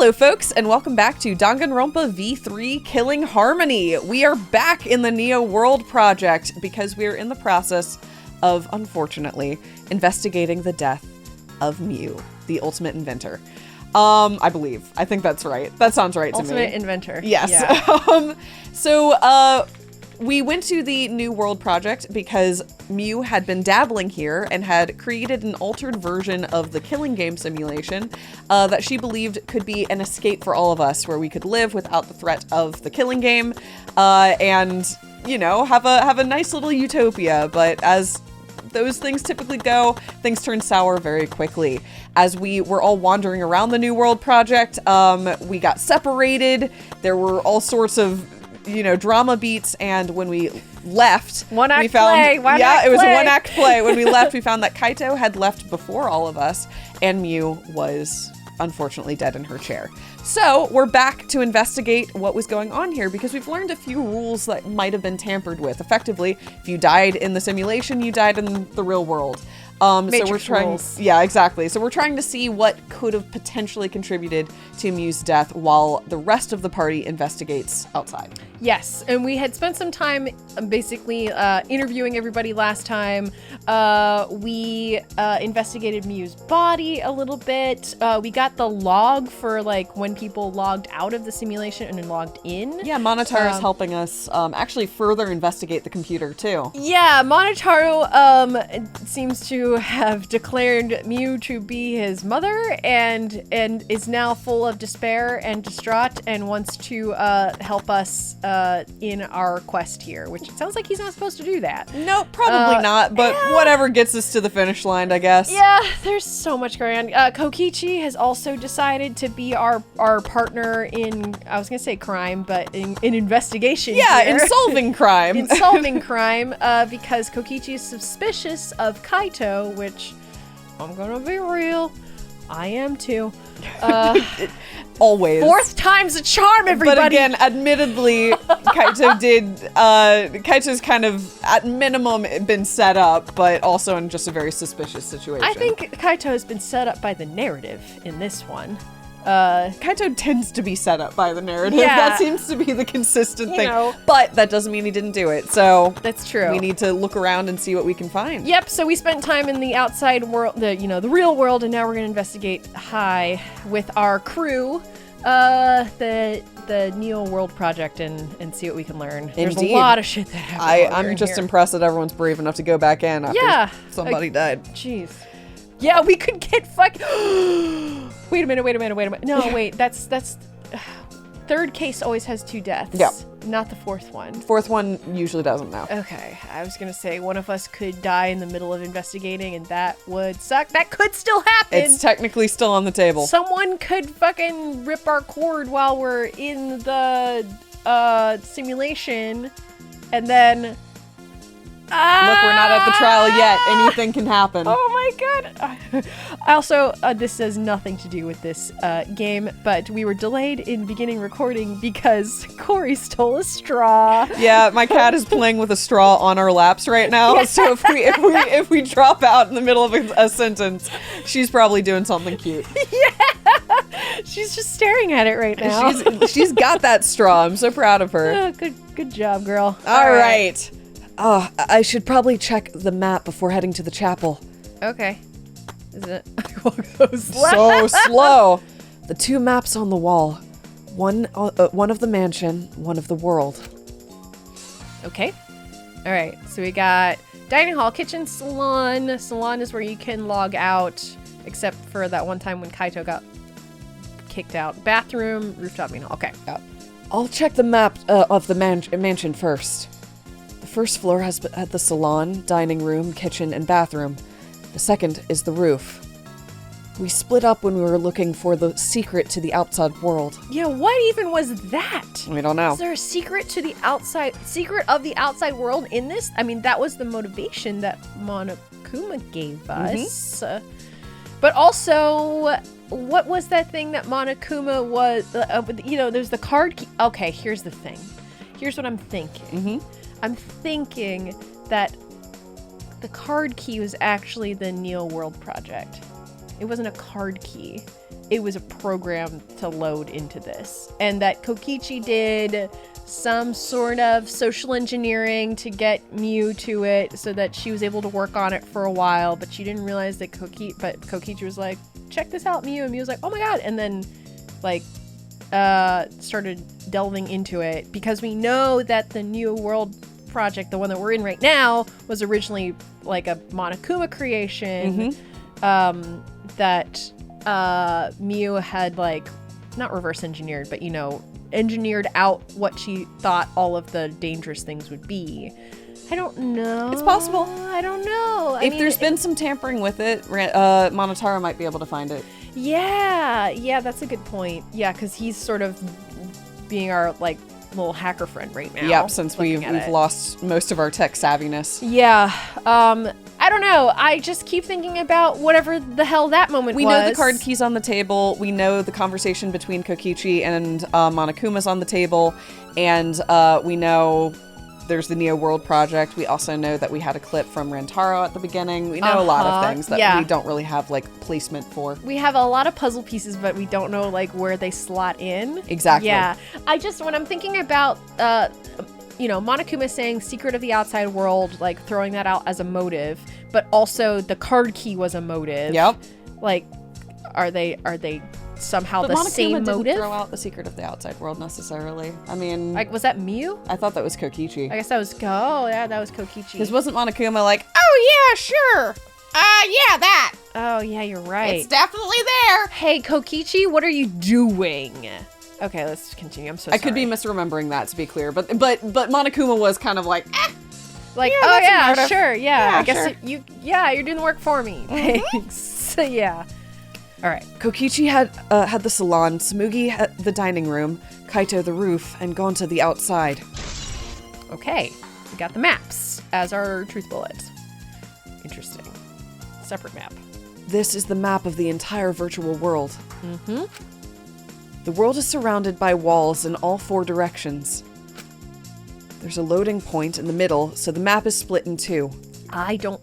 Hello folks, and welcome back to Danganronpa V3 Killing Harmony. We are back in the Neo World Project because we're in the process of, unfortunately, investigating the death of Mew, the ultimate inventor. I believe. I think that's right. That sounds right to me. Ultimate inventor. Yes. Yeah. We went to the New World Project because Mew had been dabbling here and had created an altered version of the killing game simulation that she believed could be an escape for all of us, where we could live without the threat of the killing game and, you know, have a nice little utopia. But as those things typically go, things turn sour very quickly. As we were all wandering around the New World Project, we got separated. There were all sorts of, you know, drama beats, and when we left, One act we found, play. it was a one-act play. When we left, we found that Kaito had left before all of us, and Mew was unfortunately dead in her chair. So we're back to investigate what was going on here because we've learned a few rules that might have been tampered with. Effectively, if you died in the simulation, you died in the real world. Matrix so we're trying, rules. yeah, exactly. So we're trying to see what could have potentially contributed to Mew's death while the rest of the party investigates outside. Yes, and we had spent some time basically interviewing everybody last time. We investigated Mew's body a little bit. We got the log for like when people logged out of the simulation and then logged in. Yeah, Monotaro is helping us actually further investigate the computer too. Yeah, Monotaro seems to have declared Mew to be his mother and is now full of despair and distraught and wants to help us in our quest here, which it sounds like he's not supposed to do that. No, probably not, but whatever gets us to the finish line, I guess. Yeah, there's so much going on. Kokichi has also decided to be our partner in, I was gonna say crime, but in investigation. Yeah, here. in solving crime. In solving crime, because Kokichi is suspicious of Kaito, which, I'm gonna be real, I am too. Always. Fourth time's a charm, everybody! But again, admittedly, Kaito's kind of, at minimum, been set up, but also in just a very suspicious situation. I think Kaito has been set up by the narrative in this one. Kaito tends to be set up by the narrative. Yeah. That seems to be the consistent You thing. know. But that doesn't mean he didn't do it, so That's true. we need to look around and see what we can find. Yep, so we spent time in the outside world, the real world, and now we're going to investigate high with our crew, the Neo World Project and see what we can learn. There's a lot of shit that happened. I'm just impressed that everyone's brave enough to go back in after somebody died. Jeez. Yeah, we could get Wait a minute. No, wait, that's third case always has 2 deaths. Yeah. Not the fourth one. Fourth one usually doesn't now. Okay, I was gonna say one of us could die in the middle of investigating, and that would suck. That could still happen. It's technically still on the table. Someone could fucking rip our cord while we're in the simulation, and then. Look, we're not at the trial yet. Anything can happen. Oh my god. Also, this has nothing to do with this game, but we were delayed in beginning recording because Corey stole a straw. Yeah, my cat is playing with a straw on our laps right now. Yeah. So if we drop out in the middle of a sentence, she's probably doing something cute. Yeah. She's just staring at it right now. She's got that straw. I'm so proud of her. Oh, good job, girl. All right. Oh, I should probably check the map before heading to the chapel. Okay. Is it? I will go So slow. The 2 maps on the wall. One of the mansion, one of the world. Okay. All right. So we got dining hall, kitchen, salon. Salon is where you can log out, except for that one time when Kaito got kicked out. Bathroom, rooftop, main hall. Okay. Yeah. I'll check the map of the mansion first. The first floor had the salon, dining room, kitchen, and bathroom. The second is the roof. We split up when we were looking for the secret to the outside world. Yeah, what even was that? We don't know. Is there a secret of the outside world in this? I mean, that was the motivation that Monokuma gave us. But also, what was that thing that Monokuma was, there's the card key. Okay, here's the thing. Here's what I'm thinking. I'm thinking that the card key was actually the Neo World Project. It wasn't a card key. it was a program to load into this. And that Kokichi did some sort of social engineering to get Mew to it so that she was able to work on it for a while, but she didn't realize that Kokichi was like, check this out, Mew. And Mew was like, oh my god. And then like started delving into it, because we know that the New World project, the one that we're in right now, was originally like a Monokuma creation. That Mew had like not reverse engineered, but engineered out what she thought all of the dangerous things would be. I don't know. It's possible. I don't know. If there's been some tampering with it, Monotaro might be able to find it. Yeah, that's a good point. Yeah, because he's sort of being our like little hacker friend right now. Yep, since we've lost most of our tech savviness. Yeah. I don't know. I just keep thinking about whatever the hell that moment was. We know the card keys on the table. We know the conversation between Kokichi and Monokuma's on the table. And we know there's the Neo World project. We also know that we had a clip from Rentaro at the beginning. We know a lot of things that we don't really have like placement for. We have a lot of puzzle pieces, but we don't know like where they slot in. Exactly. Yeah. When I'm thinking about Monokuma saying secret of the outside world, like throwing that out as a motive, but also the card key was a motive. Yep. Like, are they somehow but the Monokuma same motive? didn't throw out the secret of the outside world necessarily. I mean, like, was that Mew? I thought that was Kokichi. I guess that was that was Kokichi. Because wasn't Monokuma like, oh yeah, sure. Yeah, that. Oh yeah, you're right. It's definitely there. Hey, Kokichi, what are you doing? Okay, let's continue. I'm so sorry. I could be misremembering that, to be clear, but Monokuma was kind of like, like, yeah, oh yeah, sure, sure, yeah. I guess sure. you're doing the work for me. Thanks. Yeah. All right. Kokichi had the salon, Tsumugi had the dining room, Kaito the roof, and Gonta the outside. Okay, we got the maps as our truth bullets. Interesting. Separate map. This is the map of the entire virtual world. The world is surrounded by walls in all 4 directions. There's a loading point in the middle, so the map is split in 2. The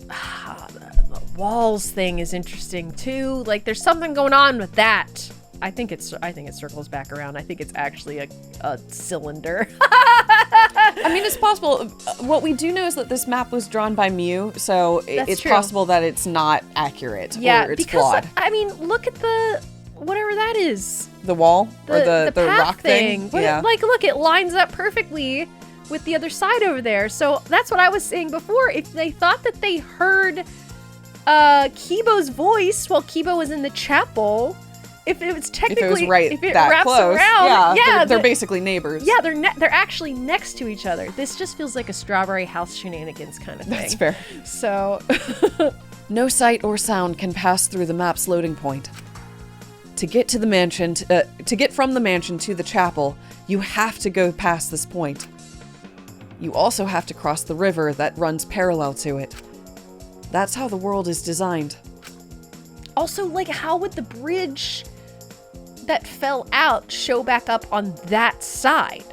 walls thing is interesting too. Like, there's something going on with that. I think it circles back around. I think it's actually a cylinder. I mean, it's possible. What we do know is that this map was drawn by Mew, so it's possible that it's not accurate or it's flawed. I mean, look at the whatever that is. The wall or the rock thing. Yeah. Like, look, it lines up perfectly with the other side over there. So that's what I was saying before. If they thought that they heard Kibo's voice while Kibo was in the chapel, if it was technically if it wraps close, around, they're basically neighbors. Yeah, they're actually next to each other. This just feels like a Strawberry House Shenanigans kind of thing. That's fair. So no sight or sound can pass through the map's loading point. To get from the mansion to the chapel, you have to go past this point. You also have to cross the river that runs parallel to it. That's how the world is designed. Also, like, how would the bridge that fell out show back up on that side?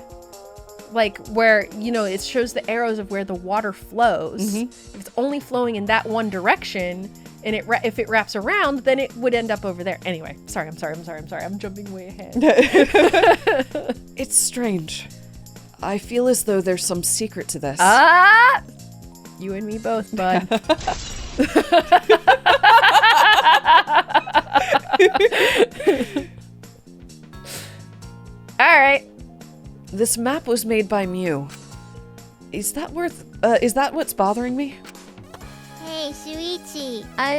Like, where, it shows the arrows of where the water flows. If it's only flowing in that one direction, and if it wraps around, then it would end up over there. Anyway, I'm sorry. I'm jumping way ahead. It's strange. I feel as though there's some secret to this. You and me both, bud. All right. This map was made by Mew. Is that what's bothering me? Hey, Shuichi. I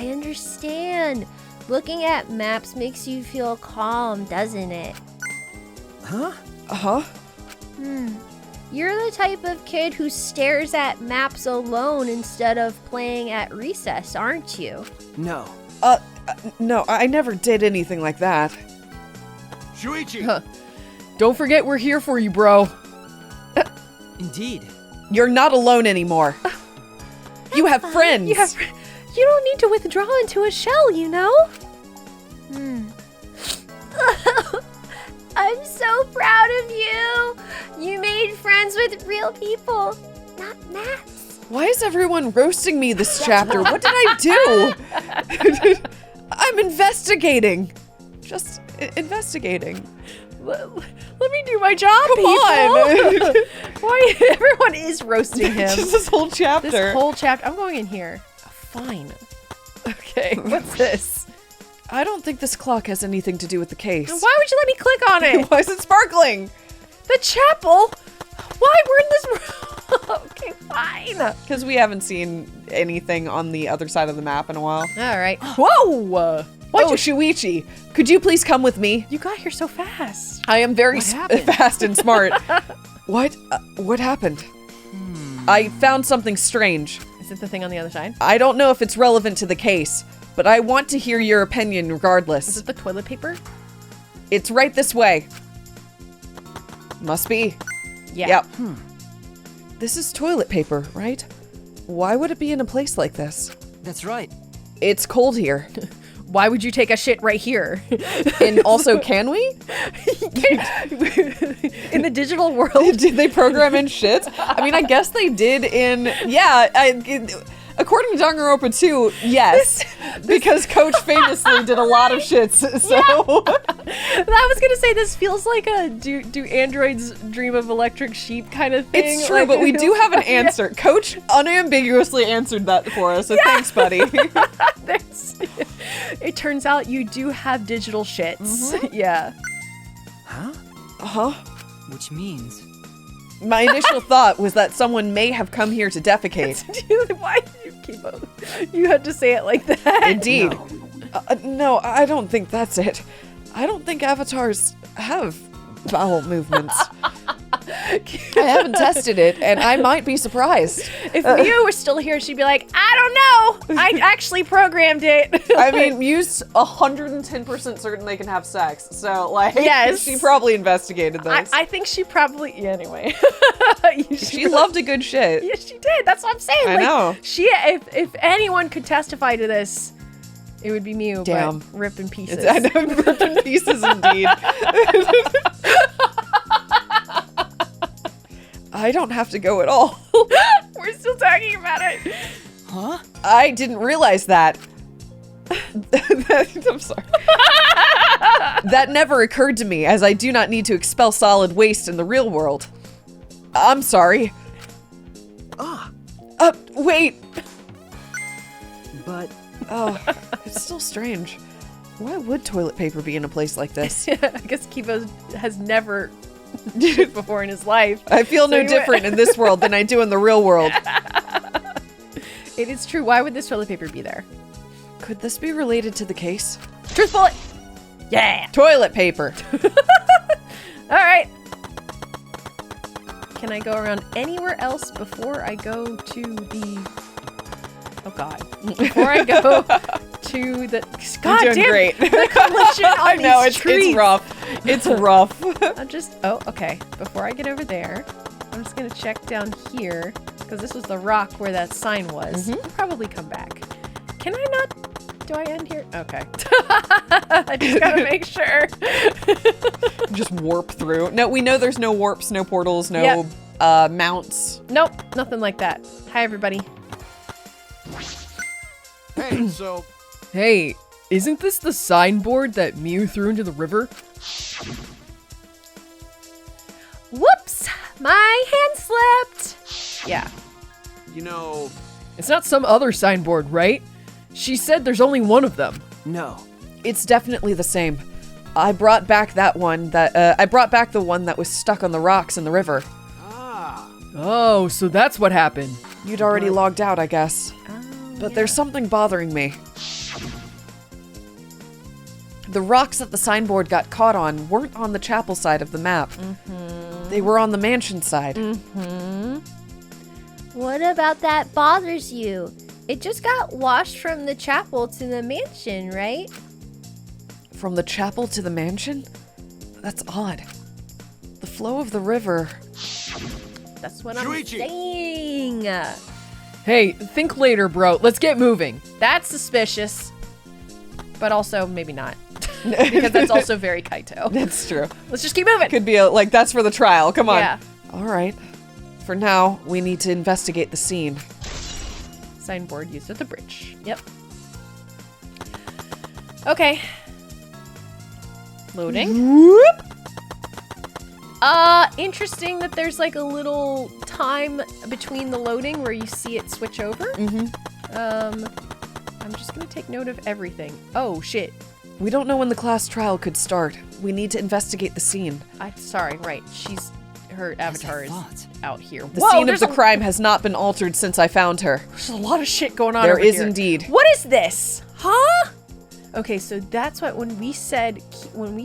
understand. Looking at maps makes you feel calm, doesn't it? Huh? Uh-huh. You're the type of kid who stares at maps alone instead of playing at recess, aren't you? No. No, I never did anything like that. Shuichi! Don't forget we're here for you, bro. Indeed. You're not alone anymore. You have friends. You don't need to withdraw into a shell, you know? I'm so proud of you. You made friends with real people, not maps. Why is everyone roasting me this chapter? What did I do? I'm investigating. Just investigating. Let me do my job, Come people. on. Why everyone is roasting him? Just this whole chapter. This whole chapter. I'm going in here. Fine. Okay, what's this? I don't think this clock has anything to do with the case. Why would you let me click on it? Why is it sparkling? The chapel? Why? We're in this room. Okay, fine. Because we haven't seen anything on the other side of the map in a while. All right. Whoa! Why'd you, Shuichi, could you please come with me? you got here so fast. I am very What happened? fast and smart. What happened? I found something strange. Is it the thing on the other side? I don't know if it's relevant to the case, but I want to hear your opinion Is regardless. it the toilet paper? It's right this way. Must be. Yeah. Yep. This is toilet paper, right? Why would it be in a place like this? That's right. It's cold here. Why would you take a shit right here? And also, can we? In the digital world? Did they program in shit? I mean, I guess they did in... Yeah, according to Danganronpa 2, yes. Because Coach famously did a lot of shits, so... I was gonna say this feels like a do androids dream of electric sheep kind of thing. It's true, Like, but we it do feels- have an answer. Coach unambiguously answered that for us, so thanks, buddy. It turns out you do have digital shits. Yeah. Huh? Uh-huh. Which means... My initial thought was that someone may have come here to defecate. Dude, why did you keep up? You had to say it like that. Indeed. No. No, I don't think that's it. I don't think avatars have bowel movements. I haven't tested it, and I might be surprised. If Mew were still here, she'd be like, I don't know. I actually programmed it. I mean, Mew's 110% certain they can have sex, so, like, Yes. she probably investigated this. I think she probably, yeah, anyway. She loved a good shit. Yeah, she did. That's what I'm saying. I Like, know. She, if anyone could testify to this, it would be Mew. Damn. But rip in pieces. I know, ripped in pieces indeed. I don't have to go at all. We're still talking about it. Huh? I didn't realize that. I'm sorry. That never occurred to me, as I do not need to expel solid waste in the real world. I'm sorry. Wait. But... Oh, it's still strange. Why would toilet paper be in a place like this? I guess Kibo has never shit before in his life. I feel no you- different in this world than I do in the real world. It is true. Why would this toilet paper be there? Could this be related to the case? Truth bullet. Yeah. Toilet paper. All right. Can I go around anywhere else before I go to the... Oh, God. Before I go to the... God You're doing damn, great. the collision on I know, these it's trees. rough. It's rough. I'm just... Oh, okay. Before I get over there, I'm just going to check down here, because this was the rock where that sign was. I'll probably come back. Can I not... Do I end here? Okay. I just gotta make sure. Just warp through. No, we know there's no warps, no portals, no Yep. mounts. Nope, nothing like that. Hi, everybody. Hey, so... Hey, isn't this the signboard that Mew threw into the river? Whoops! My hand slipped! Yeah. You know... It's not some other signboard, right? She said there's only one of them. No. It's definitely the same. I brought back that one that, I brought back the one that was stuck on the rocks in the river. Ah. Oh, so that's what happened. You'd already logged out, I guess. But there's something bothering me. The rocks that the signboard got caught on weren't on the chapel side of the map. They were on the mansion side. What about that bothers you? It just got washed from the chapel to the mansion, right? From the chapel to the mansion? That's odd. The flow of the river. That's what Shuichi. I'm saying. Hey, think later, bro. Let's get moving. That's suspicious. But also, maybe not. Because that's also very Kaito. That's true. Let's just keep moving. Could be like, that's for the trial. Come on. Yeah. All right. For now, we need to investigate the scene. Signboard used at the bridge. Yep. Okay. Loading. Interesting that there's like a little time between the loading where you see it switch over. I'm just gonna take note of everything. Oh, shit. We don't know when the class trial could start. We need to investigate the scene. Sorry, right. Her avatar is out here. The scene of the crime has not been altered since I found her. There's a lot of shit going on There over is here. indeed. What is this? Huh? Okay, so that's what when we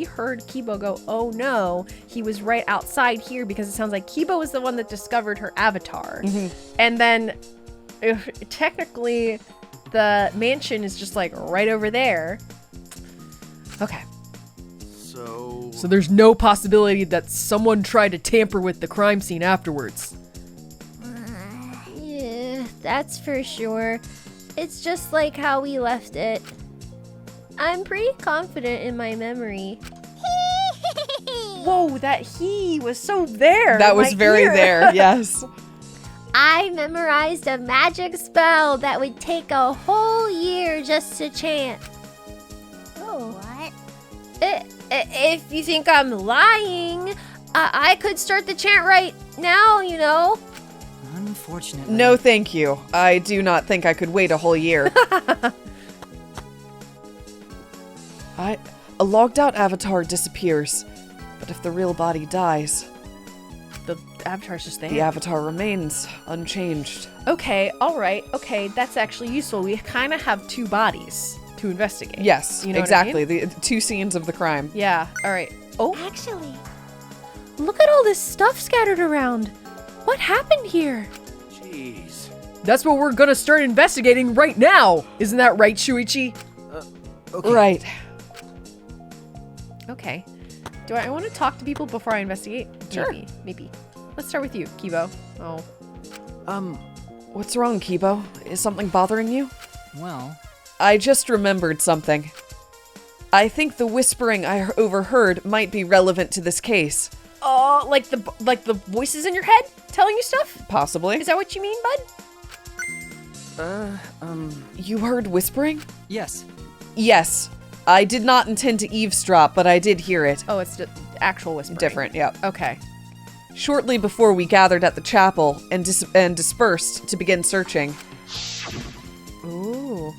heard Kibo go, oh no, he was right outside here because it sounds like Kibo was the one that discovered her avatar. And then technically the mansion is just like right over there. Okay. So there's no possibility that someone tried to tamper with the crime scene afterwards. Yeah, that's for sure. It's just like how we left it. I'm pretty confident in my memory. Whoa, that he was so there. That was very there, yes. I memorized a magic spell that would take a whole year just to chant. Oh, what? If you think I'm lying, I could start the chant right now, you know. Unfortunately. No, thank you. I do not think I could wait a whole year. A logged out avatar disappears, but if the real body dies, The avatar's just there. the avatar remains unchanged. Okay, all right. Okay, that's actually useful. We kind of have two bodies to investigate. Yes, You know what I exactly. mean? The two scenes of the crime. Yeah, all right. Oh, Actually, look at all this stuff scattered around. What happened here? jeez. That's what we're gonna start investigating right now. Isn't that right, Shuichi? Okay. Right. Okay. Do I want to talk to people before I investigate? Sure. Maybe. Let's start with you, Kibo. Oh. What's wrong, Kibo? Is something bothering you? Well, I just remembered something. I think the whispering I overheard might be relevant to this case. Oh, like the voices in your head telling you stuff? Possibly. Is that what you mean, bud? You heard whispering? yes. Yes. I did not intend to eavesdrop, but I did hear it. Oh, it's actual whispering. Different, yeah. Okay. Shortly before we gathered at the chapel and dispersed to begin searching. Ooh.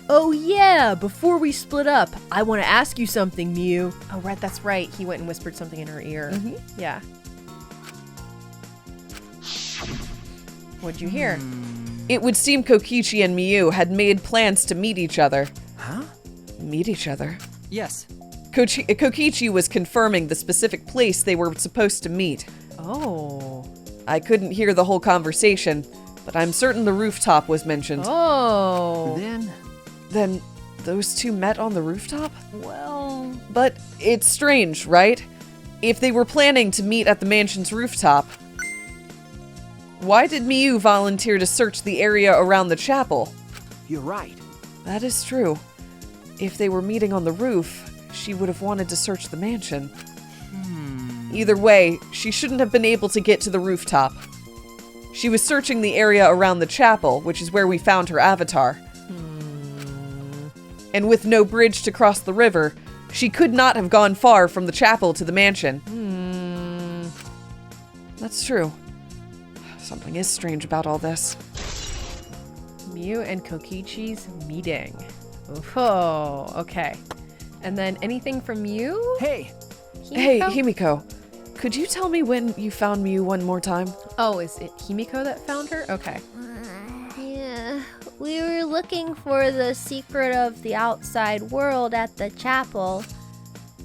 Oh yeah, before we split up, I want to ask you something, Mew. Oh right, that's right. He went and whispered something in her ear. Yeah. What'd you hear? It would seem Kokichi and Miyu had made plans to meet each other. Huh? Meet each other? Yes. Kokichi was confirming the specific place they were supposed to meet. Oh. I couldn't hear the whole conversation, but I'm certain the rooftop was mentioned. Oh. Then those two met on the rooftop? Well. But it's strange, right? If they were planning to meet at the mansion's rooftop, why did Miyu volunteer to search the area around the chapel? You're right. That is true. If they were meeting on the roof, she would have wanted to search the mansion. Either way, she shouldn't have been able to get to the rooftop. She was searching the area around the chapel, which is where we found her avatar. And with no bridge to cross the river, she could not have gone far from the chapel to the mansion. That's true. Something is strange about all this. Mew and Kokichi's meeting. Oh, okay. And then anything from you? Hey. Hey, Himiko, could you tell me when you found Miyu one more time? Oh, is it Himiko that found her? Okay. Yeah, we were looking for the secret of the outside world at the chapel.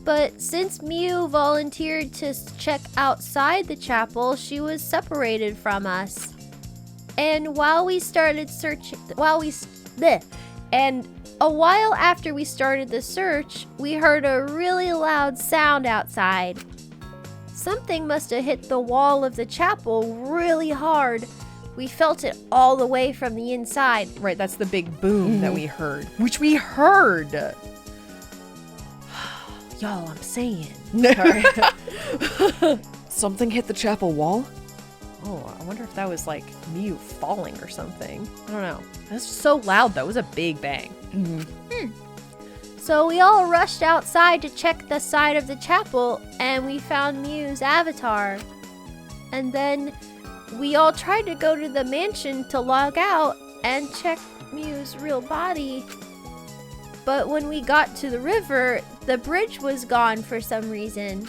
But since Miyu volunteered to check outside the chapel, she was separated from us. And while we started searching, and a while after we started the search, we heard a really loud sound outside. Something must have hit the wall of the chapel really hard. We felt it all the way from the inside. Right, that's the big boom that we heard. Which we heard! Y'all, I'm saying. Sorry. Something hit the chapel wall? Oh, I wonder if that was like Mew falling or something. I don't know. That's so loud though. It was a big bang. So we all rushed outside to check the side of the chapel, and we found Mew's avatar. And then we all tried to go to the mansion to log out and check Mew's real body. But when we got to the river, the bridge was gone for some reason.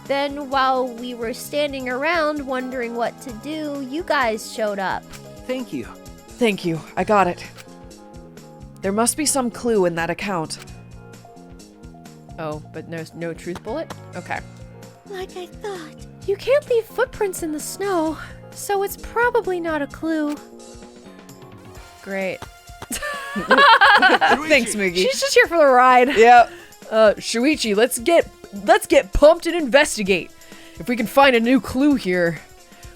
Then while we were standing around wondering what to do, you guys showed up. Thank you. Thank you. I got it. There must be some clue in that account. Oh, but there's no truth bullet? Okay. Like I thought. You can't leave footprints in the snow, so it's probably not a clue. Great. Thanks, Moogie. She's just here for the ride. Yeah. Shuichi, let's get pumped and investigate. If we can find a new clue here,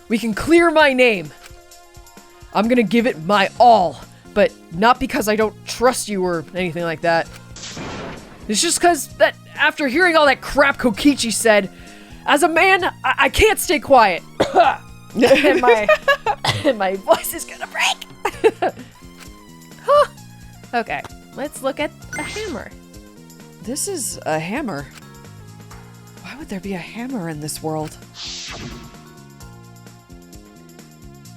we can clear my name. I'm gonna give it my all, but not because I don't trust you or anything like that. It's just because that after hearing all that crap Kokichi said, as a man, I can't stay quiet. and my voice is gonna break. Okay, let's look at a hammer. This is a hammer. Why would there be a hammer in this world?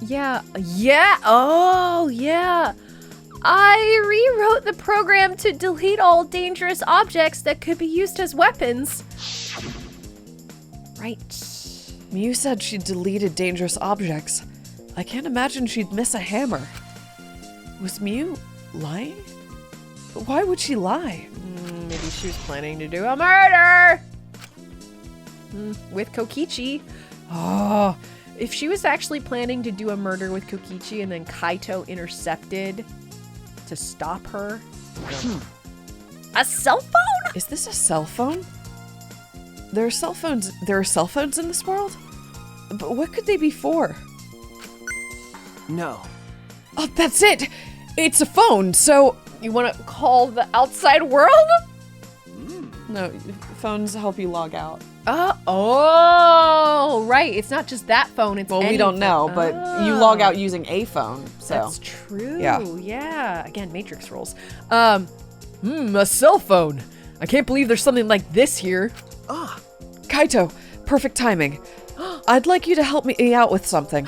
Yeah, oh yeah. I rewrote the program to delete all dangerous objects that could be used as weapons. Right. Mew said she deleted dangerous objects. I can't imagine she'd miss a hammer. Was Mew lying? Why would she lie? Maybe she was planning to do a murder! With Kokichi. Oh, if she was actually planning to do a murder with Kokichi and then Kaito intercepted to stop her. A cell phone? Is this a cell phone? There are cell phones in this world? But what could they be for? No. Oh, that's it! It's a phone, so... You want to call the outside world? No, phones help you log out. Oh, right. It's not just that phone. It's Well, we any don't know, phone. but you log out using a phone, so... That's true. Yeah. Yeah. Again, Matrix rules. A cell phone. I can't believe there's something like this here. Kaito, perfect timing. I'd like you to help me out with something.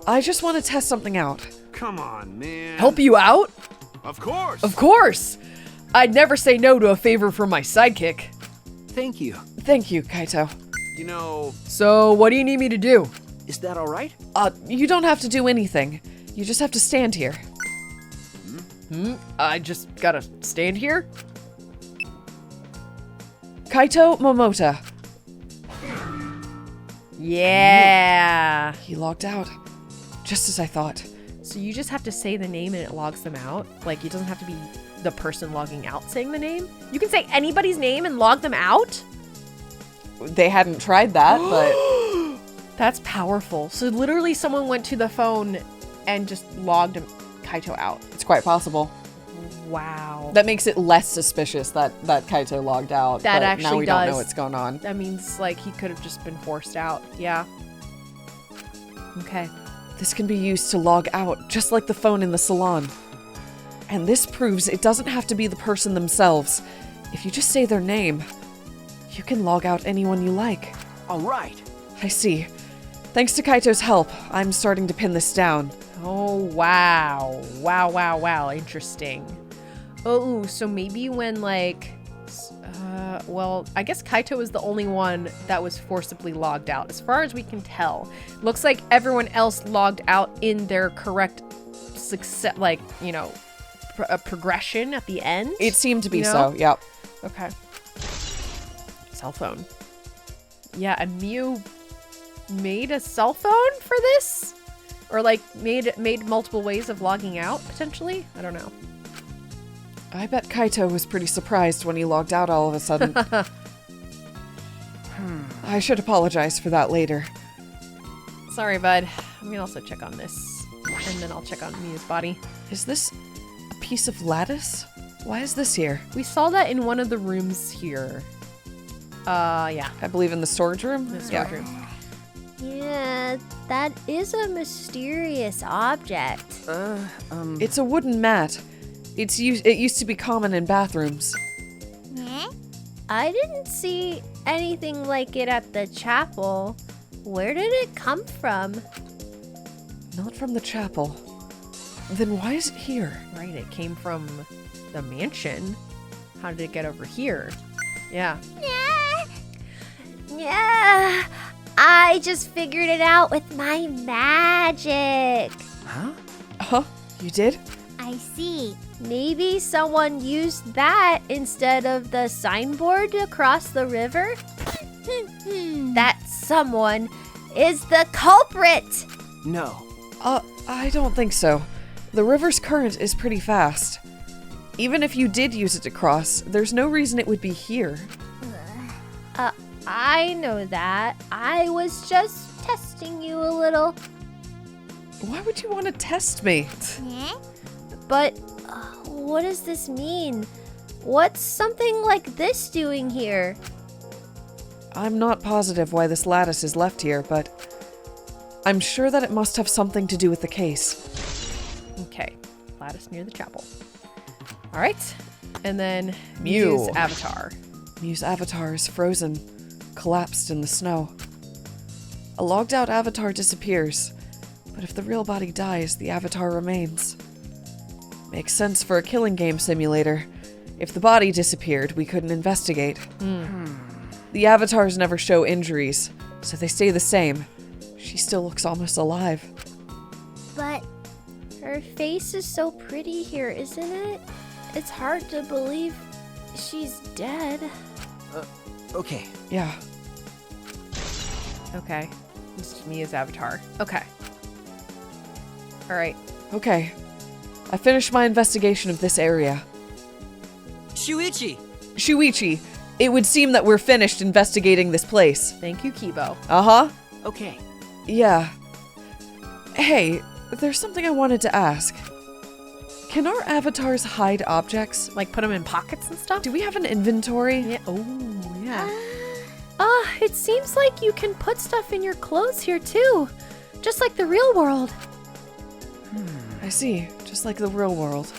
I just want to test something out. Come on, man. Help you out? Of course. Of course. I'd never say no to a favor from my sidekick. Thank you. Thank you, Kaito. You know, So, what do you need me to do? is that all right? You don't have to do anything. You just have to stand here. I just gotta stand here? Kaito Momota. Yeah. He logged out. Just as I thought. So you just have to say the name and it logs them out? Like, it doesn't have to be the person logging out saying the name? You can say anybody's name and log them out? They hadn't tried that, but... That's powerful. So literally someone went to the phone and just logged Kaito out. It's quite possible. Wow. That makes it less suspicious that Kaito logged out. That but actually now we don't know does. what's going on. That means, like, he could have just been forced out. Yeah. Okay. This can be used to log out, just like the phone in the salon. And this proves it doesn't have to be the person themselves. If you just say their name, you can log out anyone you like. All right. I see. Thanks to Kaito's help, I'm starting to pin this down. Oh, wow. Wow. Interesting. Oh, so maybe when, like... well, I guess Kaito is the only one that was forcibly logged out. As far as we can tell. Looks like everyone else logged out in their correct success, like, you know, progression at the end. It seemed to be You know? so, yep. Okay. Cell phone. Yeah, and Mew made a cell phone for this? Or, like, made multiple ways of logging out, potentially? I don't know. I bet Kaito was pretty surprised when he logged out all of a sudden. I should apologize for that later. Sorry, bud. Let me also check on this. And then I'll check on Mew's body. Is this a piece of lattice? Why is this here? We saw that in one of the rooms here. Yeah. I believe in the storage room? The storage room. Yeah, that is a mysterious object. It's a wooden mat. It used to be common in bathrooms. I didn't see anything like it at the chapel. Where did it come from? Not from the chapel. Then why is it here? Right, it came from the mansion. How did it get over here? Yeah. Yeah, I just figured it out with my magic. Huh? Huh? You did? I see. Maybe someone used that instead of the signboard across the river? That someone is the culprit! No. I don't think so. The river's current is pretty fast. Even if you did use it to cross, there's no reason it would be here. I know that. I was just testing you a little. Why would you want to test me? But what does this mean? What's something like this doing here? I'm not positive why this lattice is left here, but I'm sure that it must have something to do with the case. Okay. Lattice near the chapel. All right. And then Mew. Mew's avatar. Mew's avatar is frozen, collapsed in the snow. A logged out avatar disappears, but if the real body dies, the avatar remains. Makes sense for a killing game simulator. If the body disappeared, we couldn't investigate. The avatars never show injuries, so they stay the same. She still looks almost alive. But her face is so pretty here, isn't it? It's hard to believe she's dead. Okay. Yeah. Okay. This is Mia's avatar. Okay. All right. Okay. I finished my investigation of this area. Shuichi! Shuichi, it would seem that we're finished investigating this place. Thank you, Kibo. Uh-huh. Okay. Yeah. Hey, there's something I wanted to ask. Can our avatars hide objects? Like put them in pockets and stuff? Do we have an inventory? Yeah. Oh, yeah. It seems like you can put stuff in your clothes here too. Just like the real world. I see. Just like the real world.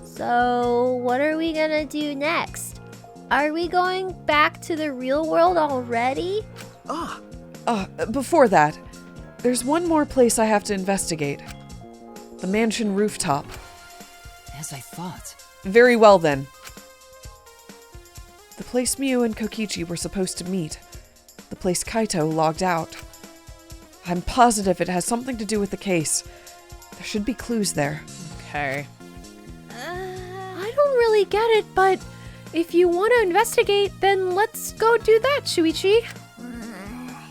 So, what are we gonna do next? Are we going back to the real world already? Before that, there's one more place I have to investigate. The mansion rooftop. As I thought. Very well then. The place Mew and Kokichi were supposed to meet. The place Kaito logged out. I'm positive it has something to do with the case. There should be clues there. Okay. I don't really get it, but if you want to investigate, then let's go do that, Shuichi.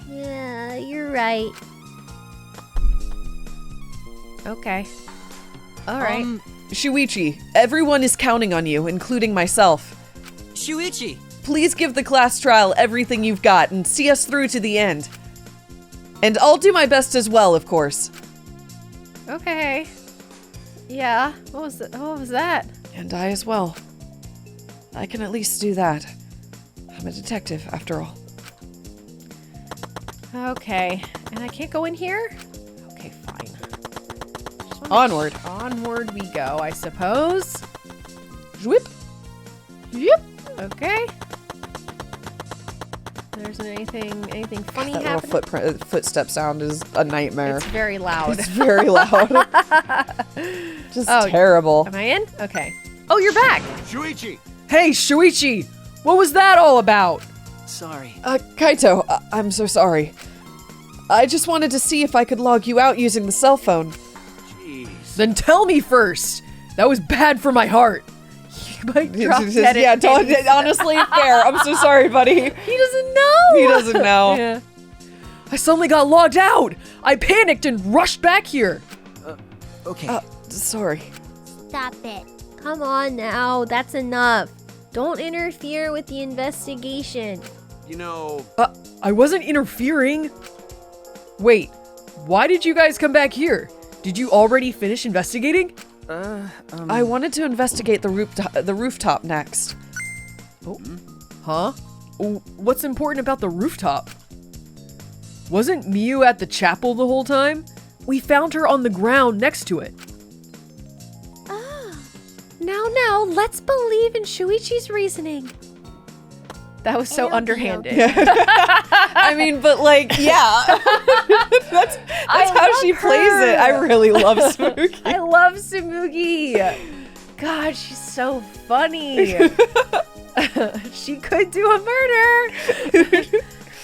Yeah, you're right. Okay. All right. Shuichi, everyone is counting on you, including myself. Shuichi! Please give the class trial everything you've got and see us through to the end. And I'll do my best as well, of course. Okay. Yeah. What was that? And I as well. I can at least do that. I'm a detective, after all. Okay. And I can't go in here? Okay, fine. Just wanna Onward. Onward we go, I suppose. Whip. Yep. Okay. There isn't anything funny That happening. little footstep sound is a nightmare. It's very loud. It's very loud. Just Oh, terrible. Am I in? Okay. Oh, you're back. Shuichi! Hey, Shuichi! What was that all about? Sorry. Kaito, I'm so sorry. I just wanted to see if I could log you out using the cell phone. Jeez. Then tell me first. That was bad for my heart. You might drop dead Yeah, at don't, any honestly, fair. I'm so sorry, buddy. He doesn't know. He doesn't know. Yeah. I suddenly got logged out. I panicked and rushed back here. Okay. Sorry. Stop it. Come on now, that's enough. Don't interfere with the investigation. You know, I wasn't interfering. Wait, why did you guys come back here? Did you already finish investigating? I wanted to investigate the rooftop next. Huh? What's important about the rooftop? Wasn't Miu at the chapel the whole time? We found her on the ground next to it. let's believe in Shuichi's reasoning. That was so It'll be underhanded. okay. I mean, but like, yeah. that's how love she plays it. I really love Smokey. I love Tsumugi. God, she's so funny. She could do a murder.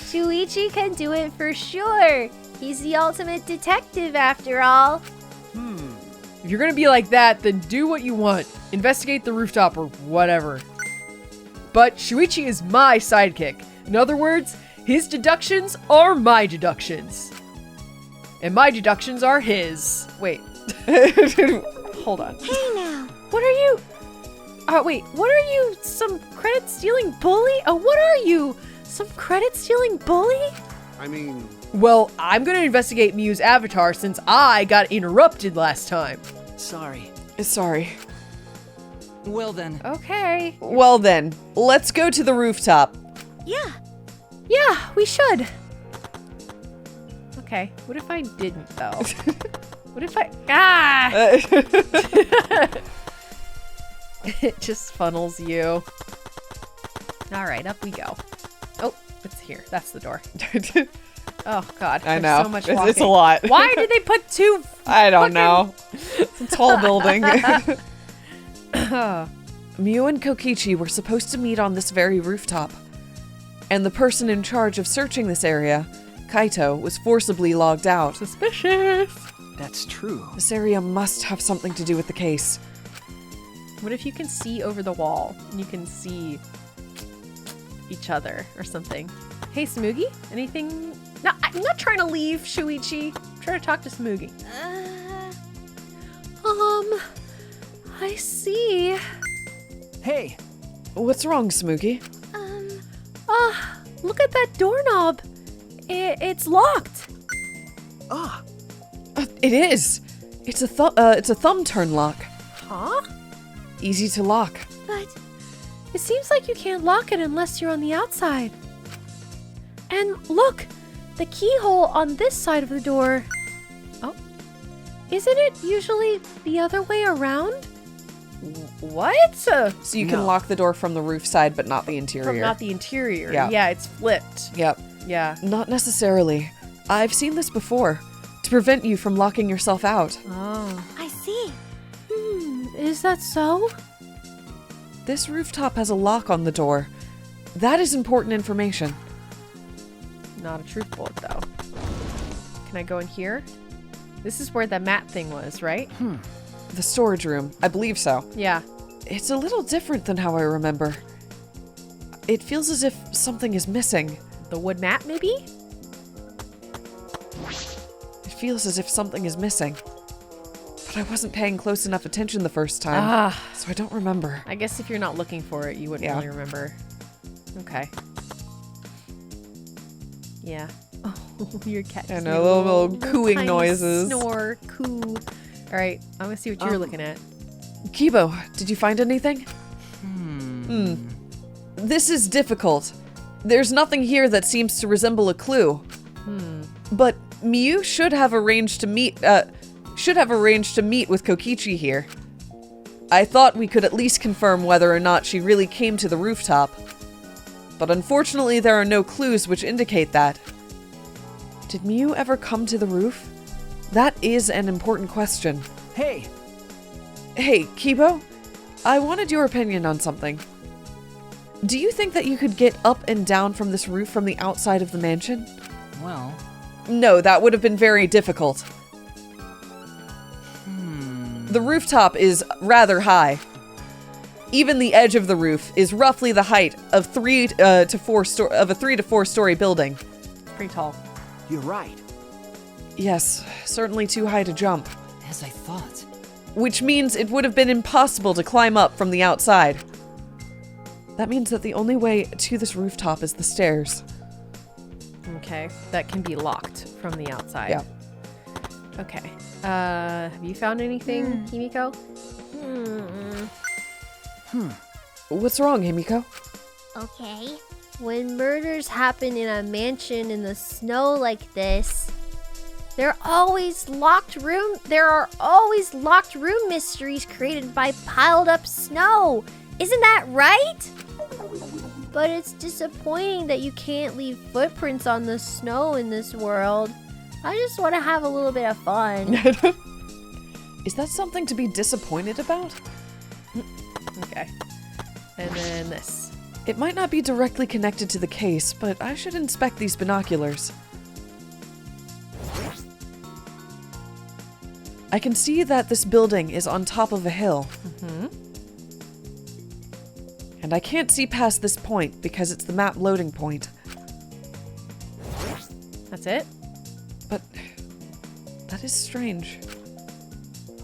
Shuichi can do it for sure. He's the ultimate detective after all. If you're gonna be like that, then do what you want. Investigate the rooftop or whatever. But Shuichi is my sidekick. In other words, his deductions are my deductions. And my deductions are his. Wait. Hold on. Hey now. What are you? Wait. What are you? Some credit stealing bully? What are you? Some credit stealing bully? I mean, Well, I'm gonna investigate Mew's avatar since I got interrupted last time. Sorry. Sorry. Well then. Okay. Well then, let's go to the rooftop. Yeah. Yeah, we should. Okay. What if I didn't though? What if I? It just funnels you. All right, up we go. Oh, it's here. That's the door. Oh God, I there's know. so much It's walking. a lot. Why did they put two? I don't fucking- know. It's a tall building. Mew and Kokichi were supposed to meet on this very rooftop. And the person in charge of searching this area, Kaito, was forcibly logged out. Suspicious. that's true. This area must have something to do with the case. What if you can see over the wall and you can see each other or something? Hey, Smoogie, anything? No, I'm not trying to leave, Shuichi. I'm trying to talk to Smoogie. I see. Hey, What's wrong, Smoogie? Look at that doorknob. It's locked. ah, It is. It's a thumb turn lock. Huh? Easy to lock. But It seems like you can't lock it unless you're on the outside. And look, the keyhole on this side of the door. Oh, isn't it usually the other way around? What? So you can No. lock the door from the roof side, but not the interior. From not the interior. Yeah. Yeah, it's flipped. Yep. Yeah. Not necessarily. I've seen this before. To prevent you from locking yourself out. Oh. I see. Is that so? This rooftop has a lock on the door. That is important information. Not a truth bullet, though. Can I go in here? This is where the mat thing was, right? The storage room. I believe so. Yeah. It's a little different than how I remember. It feels as if something is missing. The wood mat, maybe? It feels as if something is missing. But I wasn't paying close enough attention the first time, so I don't remember. I guess if you're not looking for it, you wouldn't Yeah. really remember. Okay. Yeah. Oh, your cat. I just know, made a little cooing tiny noises. Snore, coo. All right, I'm gonna see what you're looking at. Kibo, did you find anything? This is difficult. There's nothing here that seems to resemble a clue. But Miyu should have arranged to meet with Kokichi here. I thought we could at least confirm whether or not she really came to the rooftop. But unfortunately, there are no clues which indicate that. Did Miyu ever come to the roof? That is an important question. hey, Hey, Kibo, I wanted your opinion on something. Do you think that you could get up and down from this roof from the outside of the mansion? Well, No, that would have been very difficult. The rooftop is rather high. Even the edge of the roof is roughly the height of a 3 to 4 story building. Pretty tall. you're right. Yes, certainly too high to jump. as I thought. Which means it would have been impossible to climb up from the outside. That means that the only way to this rooftop is the stairs. Okay, that can be locked from the outside. Yeah. Okay. Have you found anything, Himiko? What's wrong, Himiko? Okay. When murders happen in a mansion in the snow like this, There are always locked room mysteries created by piled up snow. Isn't that right? But it's disappointing that you can't leave footprints on the snow in this world. I just want to have a little bit of fun. Is that something to be disappointed about? Okay. And then this. It might not be directly connected to the case, but I should inspect these binoculars. I can see that this building is on top of a hill. And I can't see past this point because it's the map loading point. That's it? But that is strange.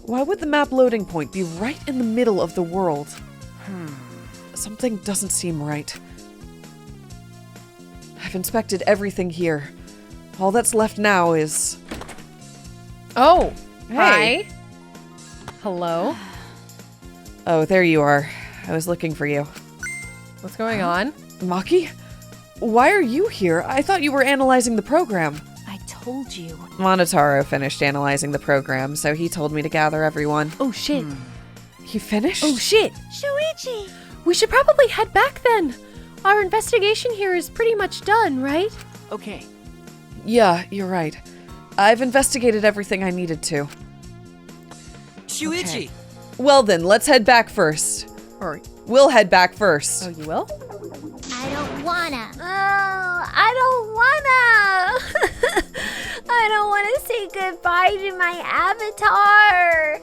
Why would the map loading point be right in the middle of the world? Something doesn't seem right. I've inspected everything here. All that's left now is... Oh! Hey. Hi. Hello? Oh, there you are. I was looking for you. What's going on? Maki? Why are you here? I thought you were analyzing the program. I told you. Monotaro finished analyzing the program, so he told me to gather everyone. Oh shit. He finished? Oh shit. Shuichi! We should probably head back then. Our investigation here is pretty much done, right? Okay. Yeah, you're right. I've investigated everything I needed to. Shuichi! Well then, let's head back first. Or We'll head back first. oh, you will? I don't wanna. Oh, I don't wanna. I don't wanna say goodbye to my avatar.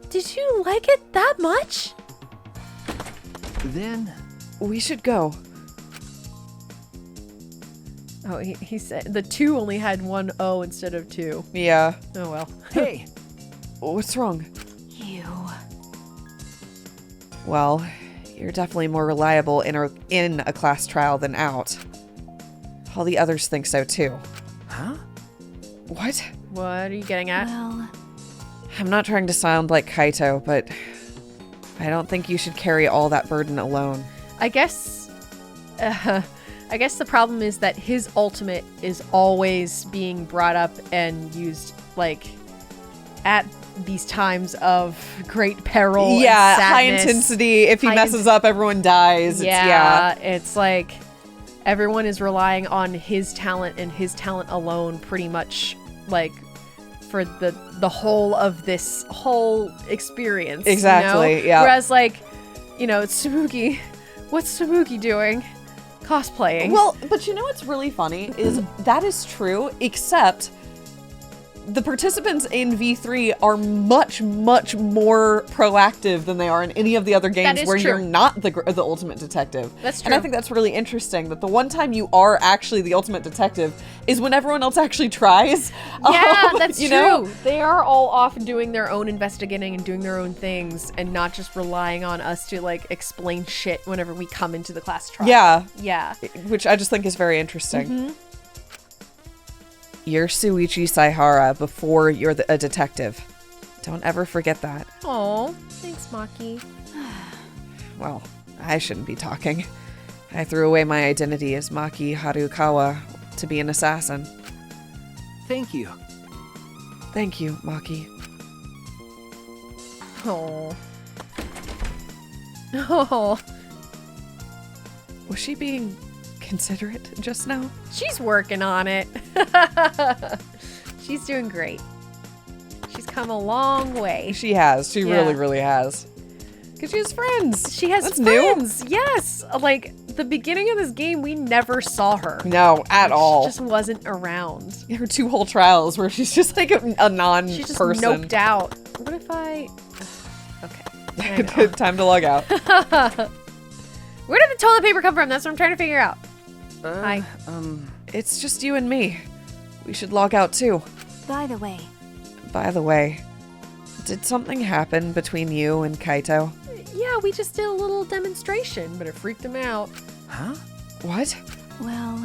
Did you like it that much? Then, We should go. Oh, he said the 2 only had 1 O instead of 2. Yeah. Oh well. hey, What's wrong? You. Well, you're definitely more reliable in a class trial than out. All the others think so too. huh? What? What are you getting at? Well, I'm not trying to sound like Kaito, but I don't think you should carry all that burden alone. I guess the problem is that his ultimate is always being brought up and used like at these times of great peril. Yeah, and high sadness. intensity. If he High messes up, everyone dies. It's like everyone is relying on his talent and his talent alone, pretty much like for the whole of this whole experience. Exactly, You know? yeah. Whereas like, it's Samuki. What's Samuki doing? Cosplaying. Well, but you know what's really funny is that is true, except the participants in V3 are much, much more proactive than they are in any of the other games is where true. you're not the ultimate detective. That's And I true. think that's really interesting that the one time you are actually the ultimate detective is when everyone else actually tries. Yeah, that's you true. know? They are all off doing their own investigating and doing their own things and not just relying on us to like explain shit whenever we come into the class trial. Yeah, Yeah. which I just think is very interesting. Mm-hmm. You're Shuichi Saihara before you're a detective. Don't ever forget that. Oh, thanks, Maki. Well, I shouldn't be talking. I threw away my identity as Maki Harukawa to be an assassin. Thank you. Thank you, Maki. Oh. Oh. Was she being considerate just now? She's working on it. She's doing great. She's come a long way. She has. She Yeah. really, really has. Because she has friends. She has That's friends. Yes. Like the beginning of this game, we never saw her. new. No, at all. She just wasn't around. There were 2 whole trials where she's just like a non-person. She just noped out. What if I... Okay. I know. Time to log out. Where did the toilet paper come from? That's what I'm trying to figure out. Hi. It's just you and me. We should log out too. by the way, By the way, did something happen between you and Kaito? Yeah, we just did a little demonstration, but it freaked him out. Huh? What? well,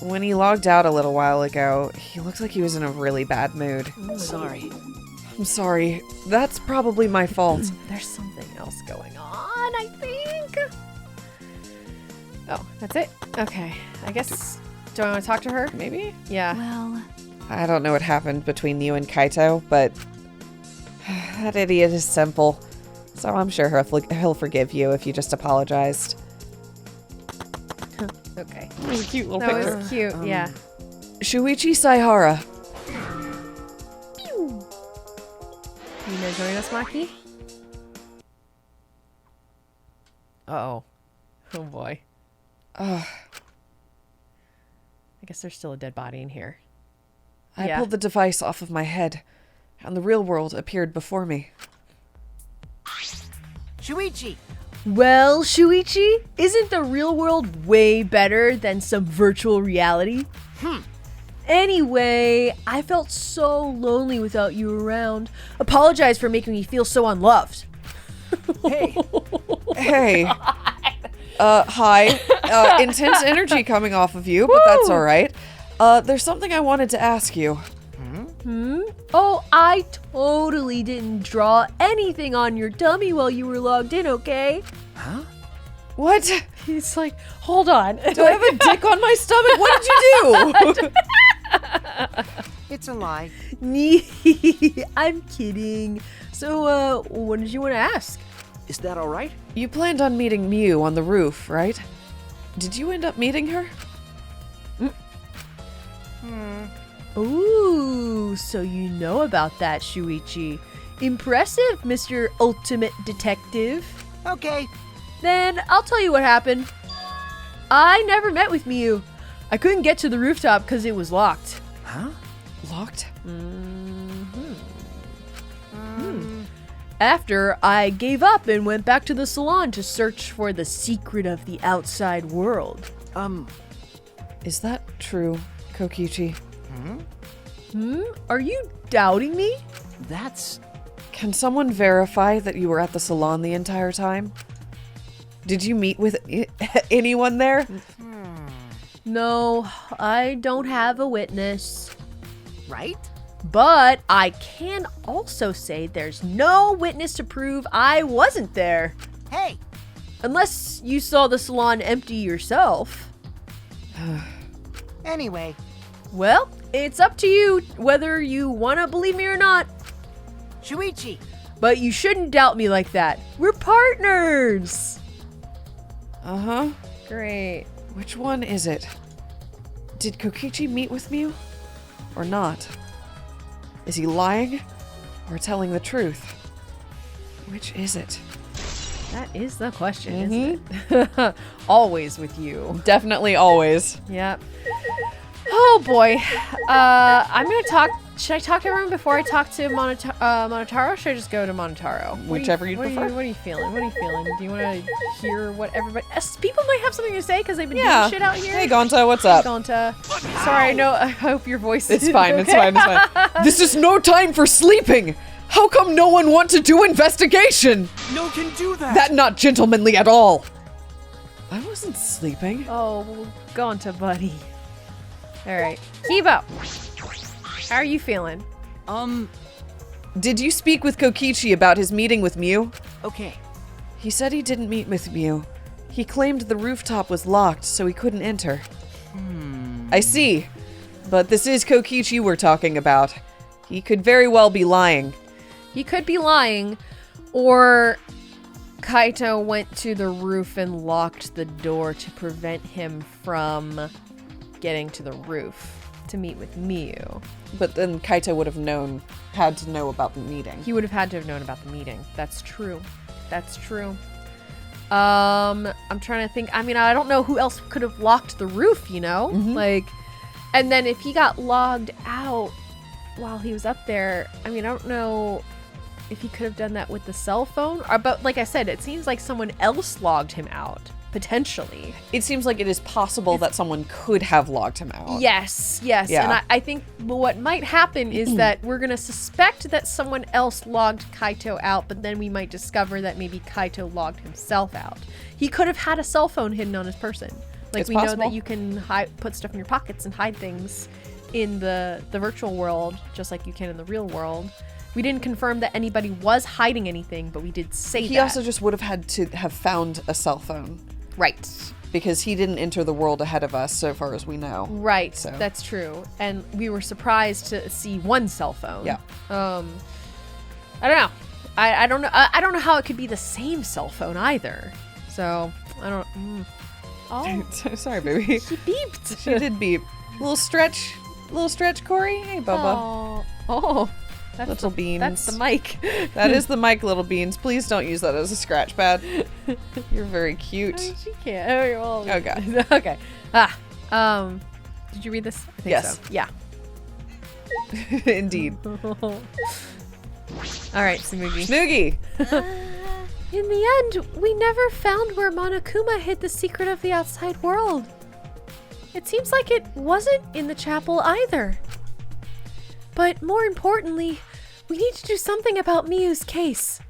When he logged out a little while ago, he looked like he was in a really bad mood. Sorry. I'm sorry. That's probably my fault. There's something else going on, I think. Oh, that's it? Okay. I guess... Do I want to talk to her? Maybe? Yeah. well, I don't know what happened between you and Kaito, but that idiot is simple. So I'm sure he'll forgive you if you just apologized. Okay. It was a cute little That picture. was cute, yeah. Shuichi Saihara. You gonna join us, Maki? Uh-oh. Oh boy. Ugh. I guess there's still a dead body in here. I Yeah. pulled the device off of my head, and the real world appeared before me. Shuichi! Well, Shuichi, isn't the real world way better than some virtual reality? Anyway, I felt so lonely without you around. Apologize for making me feel so unloved. Hey! Hey. Hi. Intense energy coming off of you, but that's all right. There's something I wanted to ask you. Oh, I totally didn't draw anything on your tummy while you were logged in, okay? What? He's like, hold on. Do I have a dick on my stomach? What did you do? It's a lie. I'm kidding. So, what did you want to ask? Is that alright? You planned on meeting Mew on the roof, right? Did you end up meeting her? Ooh, so you know about that, Shuichi. Impressive, Mr. Ultimate Detective. Okay. Then I'll tell you what happened. I never met with Miyu. I couldn't get to the rooftop because it was locked. Locked? After, I gave up and went back to the salon to search for the secret of the outside world. Is that true, Kokichi? Are you doubting me? That's... Can someone verify that you were at the salon the entire time? Did you meet with anyone there? No, I don't have a witness. right? But I can also say there's no witness to prove I wasn't there. Hey! Unless you saw the salon empty yourself. Anyway, Well, it's up to you whether you want to believe me or not. Shuichi! But you shouldn't doubt me like that. We're partners. Uh-huh. Great. Which one is it? Did Kokichi meet with Mew? Or not? Is he lying? Or telling the truth? Which is it? That is the question, isn't it? Always with you. Definitely always. Yep. Oh boy. I'm gonna talk. Should I talk to everyone before I talk to Monotaro? Or should I just go to Monotaro? Whichever you prefer. What are you feeling? What are you feeling? Do you want to hear what everybody? People might have something to say because they've been Yeah. doing shit out here. Hey, Gonta, what's up? Gonta. Sorry, I know. I hope your voice is. It's fine, okay. it's fine. This is no time for sleeping! How come no one wants to do investigation? No one can do that! That not gentlemanly at all! I wasn't sleeping. Oh, well, Gonta, buddy. All right, Kibo. How are you feeling? Did you speak with Kokichi about his meeting with Mew? Okay. He said he didn't meet with Mew. He claimed the rooftop was locked, so he couldn't enter. I see. But this is Kokichi we're talking about. He could very well be lying. He could be lying, or Kaito went to the roof and locked the door to prevent him from getting to the roof to meet with Miyu. But then Kaito would have had to know about the meeting. He would have had to have known about the meeting. That's true. That's true. I'm trying to think. I mean, I don't know who else could have locked the roof, you know? Like, and then if he got logged out while he was up there, I mean, I don't know if he could have done that with the cell phone. But like I said, it seems like someone else logged him out, potentially. It seems like it is possible that someone could have logged him out. Yes. Yeah. And I think what might happen is that we're going to suspect that someone else logged Kaito out, but then we might discover that maybe Kaito logged himself out. He could have had a cell phone hidden on his person. Like, It's we know possible. that you can put stuff in your pockets and hide things in the virtual world, just like you can in the real world. We didn't confirm that anybody was hiding anything, but we did say He that. also just would have had to have found a cell phone. Right. because he didn't enter the world ahead of us, so far as we know. Right, So. that's true. And we were surprised to see one cell phone. Yeah. I don't know. I don't know. I don't know how it could be the same cell phone either. So I don't. Oh, Sorry, baby. she beeped. She did beep. Little stretch, Corey. Hey, Bubba. Oh, that's Little beans. That's the mic. That is the mic, little beans. Please don't use that as a scratch pad. You're very cute. She can't. Oh, well, Oh, God. Okay. Did you read this? I think Yes. so. Yeah. Indeed. All right, Smoogie. Snoogie. In the end, we never found where Monokuma hid the secret of the outside world. It seems like it wasn't in the chapel either. But more importantly, we need to do something about Miyu's case.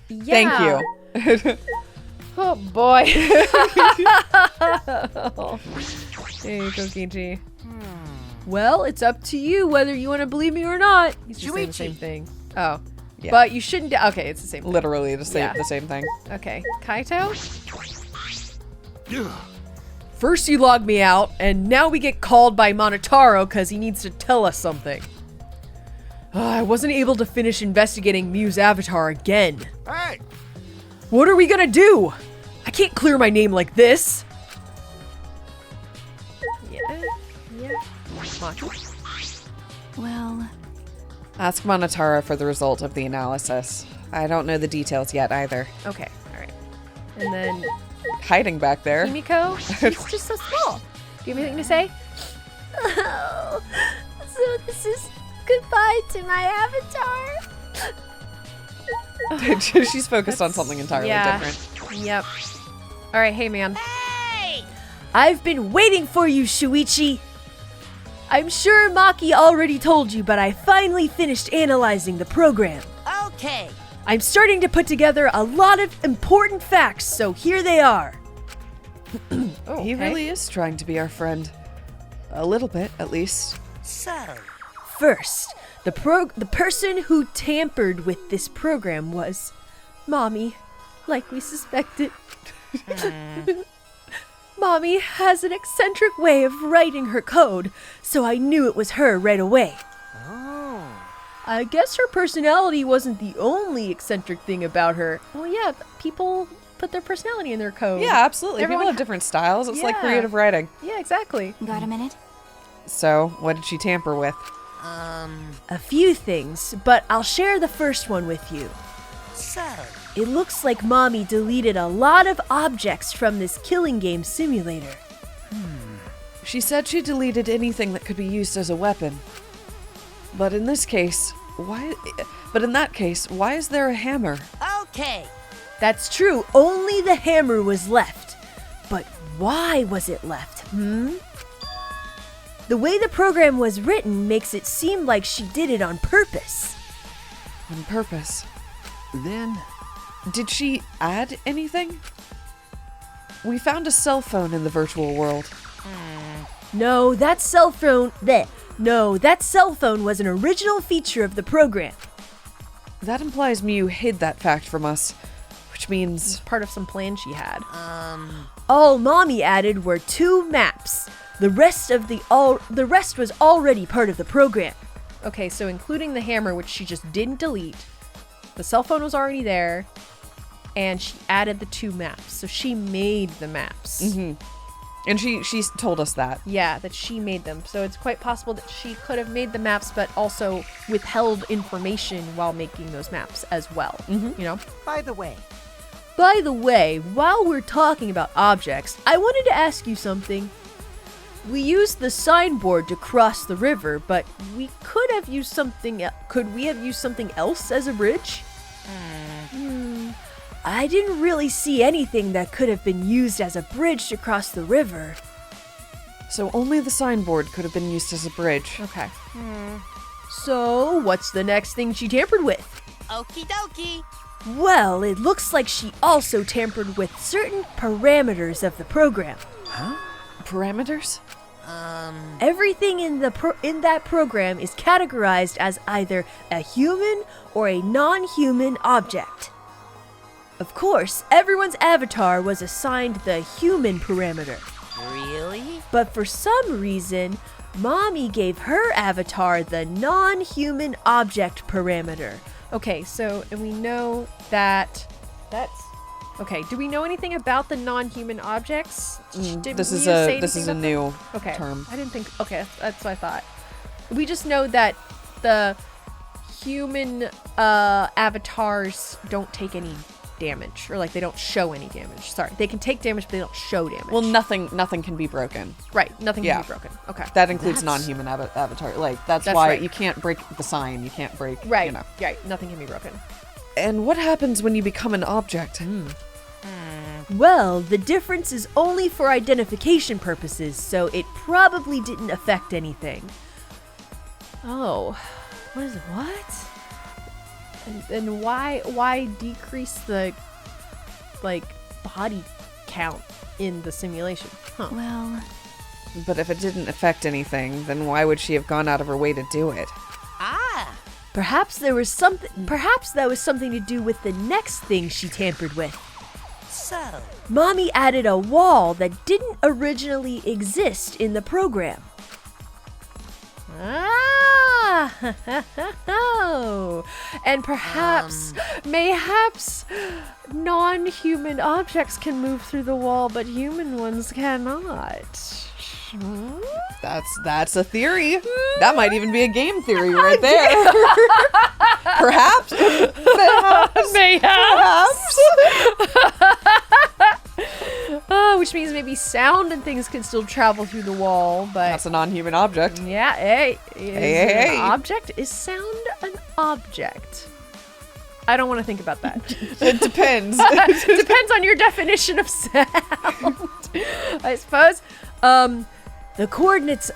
Thank you. Oh boy. There you go, Kichi. Well, it's up to you whether you want to believe me or not. He's just saying the same thing. Oh. Yeah. But you shouldn't. Okay, it's the same thing. Literally the same, Yeah. the same thing. Okay. Kaito? First you log me out, and now we get called by Monotaro because he needs to tell us something. I wasn't able to finish investigating Mew's avatar again. Hey! What are we gonna do? I can't clear my name like this. Yeah. Well, Ask Monotara for the result of the analysis. I don't know the details yet either. Okay. All right. And then Hiding back there. Kimiko? She's just so small. Do you have anything to say? Oh, so this is goodbye to my avatar. She's focused on something entirely different. Yep. All right. Hey, man. I've been waiting for you, Shuichi. I'm sure Maki already told you, but I finally finished analyzing the program. Okay. I'm starting to put together a lot of important facts, so here they are. Oh, He okay. really is trying to be our friend. A little bit, at least. So, First, the person who tampered with this program was Mommy, like we suspected. Mommy has an eccentric way of writing her code, so I knew it was her right away. oh. I guess her personality wasn't the only eccentric thing about her. Well, yeah. People put their personality in their code. Yeah, absolutely. Everyone People have different styles. It's like Yeah. creative writing. Yeah. Exactly. got a minute? So, what did she tamper with? A few things, but I'll share the first one with you. So, It looks like Mommy deleted a lot of objects from this killing game simulator. She said she deleted anything that could be used as a weapon. But in this case, why? But in that case, why is there a hammer? okay. That's true, only the hammer was left. But why was it left, The way the program was written makes it seem like she did it on purpose. On purpose. Then, Did she add anything? We found a cell phone in the virtual world. No, that cell phone was an original feature of the program. That implies Mew hid that fact from us, which means Part of some plan she had. All Mommy added were 2 maps. The rest was already part of the program. Okay, so including the hammer, which she just didn't delete, the cell phone was already there, and she added the 2 maps. So she made the maps. and she told us that. Yeah, that she made them. So it's quite possible that she could have made the maps, but also withheld information while making those maps as well. You know? by the way, By the way, while we're talking about objects, I wanted to ask you something. We used the signboard to cross the river, but we could have used something. Could we have used something else as a bridge? I didn't really see anything that could have been used as a bridge to cross the river. So only the signboard could have been used as a bridge. Okay. So, what's the next thing she tampered with? okie dokie. Well, it looks like she also tampered with certain parameters of the program. Parameters? Everything in that program is categorized as either a human or a non-human object. Of course, everyone's avatar was assigned the human parameter. Really? But for some reason, Mommy gave her avatar the non-human object parameter. Okay, so, and we know that that's... Okay, do we know anything about the non-human objects? Did This we is say a this is a anything about new okay. term. I didn't think. Okay, that's what I thought. We just know that the human avatars don't take any damage, or like they don't show any damage. Sorry, they can take damage, but they don't show damage. Well, nothing can be broken. right, nothing yeah. can be broken. Okay, That includes non-human avatar. Like that's why right. you can't break the sign. You can't break. right, You know. right, nothing can be broken. And what happens when you become an object? Well, the difference is only for identification purposes, so it probably didn't affect anything. Oh, what? And why decrease the like body count in the simulation? Huh. Well, But if it didn't affect anything, then why would she have gone out of her way to do it? Ah! Perhaps that was something to do with the next thing she tampered with. So, Mommy added a wall that didn't originally exist in the program. Ah! And mayhaps non-human objects can move through the wall, but human ones cannot. That's a theory. That might even be a game theory right there. Perhaps. Perhaps. Which means maybe sound and things can still travel through the wall, but That's a non-human object. yeah, hey, Hey. an object? Is sound an object? I don't want to think about that. It depends. Depends on your definition of sound, I suppose. The coordinates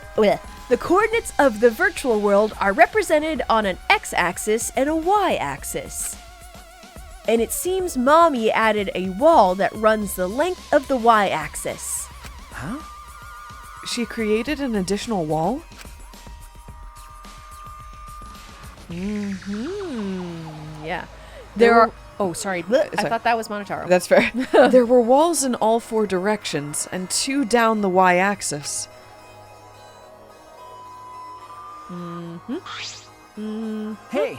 of the virtual world are represented on an x-axis and a y-axis. And it seems Mommy added a wall that runs the length of the y-axis. She created an additional wall? Yeah. There are... Oh, sorry. I Sorry. thought that was Monotaro. That's fair. There were walls in all 4 directions and 2 down the y-axis. Hey,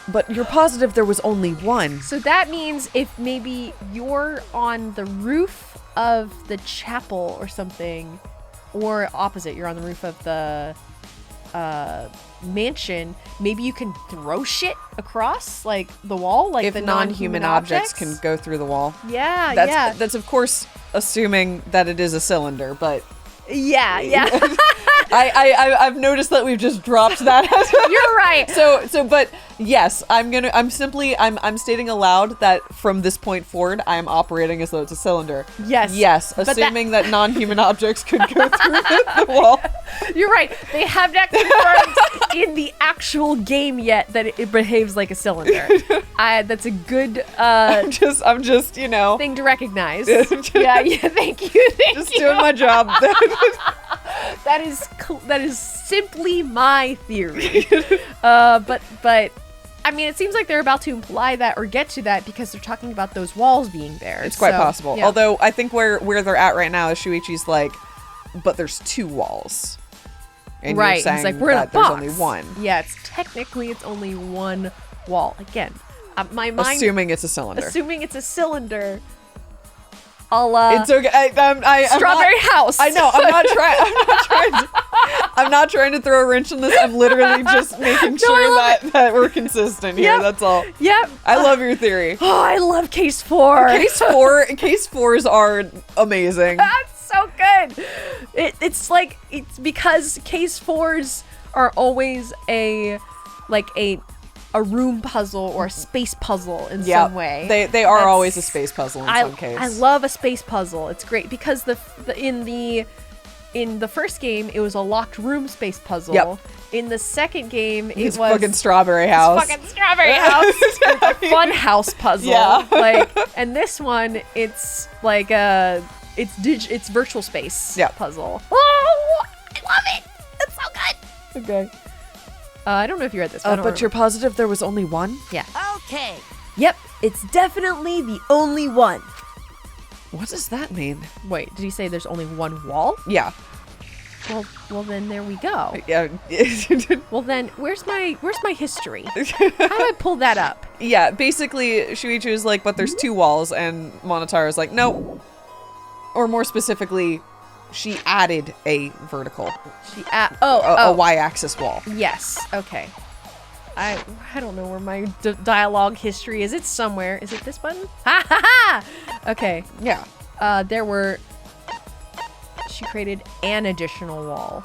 But you're positive there was only one. So that means if maybe you're on the roof of the chapel or something, or opposite, you're on the roof of the mansion, maybe you can throw shit across like the wall, like If the non-human objects can go through the wall. Yeah, That's of course assuming that it is a cylinder, but yeah. I've noticed that we've just dropped that. You're right. So, but yes, I'm stating aloud that from this point forward, I'm operating as though it's a cylinder. Yes. Yes, But assuming that non-human objects could go through the wall. You're right. They have not confirmed in the actual game yet that it behaves like a cylinder. That's a good I'm just, thing to recognize. yeah, thank you. just doing my job. That is simply my theory. But I mean, it seems like they're about to imply that or get to that because they're talking about those walls being there. It's quite possible. Yeah. Although I think where they're at right now is Shuichi's like, but there's 2 walls. And right, you're saying it's like we're in a that box. there's only one. Yeah, it's only one wall. Again, my mind Assuming it's a cylinder. assuming it's a cylinder. I'll It's okay. I'm Strawberry not, House. I know. I'm not trying to throw a wrench in this. I'm literally just making sure that we're consistent here. Yep. That's all. Yep. I love your theory. Oh, I love case 4. Case 4s are amazing. That's so good. It's because case 4s are always a room puzzle or a space puzzle in some way. They are That's- always a space puzzle in some case. I love a space puzzle. It's great because in the first game it was a locked room space puzzle. Yep. In the second game It's it was fucking Strawberry House. fucking Strawberry House. It's a fun house puzzle. Yeah. And this one it's like it's virtual space puzzle. Oh, I love it. It's so good. Okay. I don't know if you read this. I don't But remember. you're positive there was only one? Yeah. okay. Yep. It's definitely the only one. What does that mean? Wait, did he say there's only one wall? Yeah. Well then there we go. Yeah. Well then, where's my history? How do I pull that up? Yeah, basically, Shuichi is like, but there's 2 walls, and Monotaro is like, no. Or more specifically, she added a vertical, a y-axis wall. Yes. Okay. I don't know where my dialogue history is. It's somewhere. Is it this button? Ha ha ha! Okay. Yeah. She created an additional wall.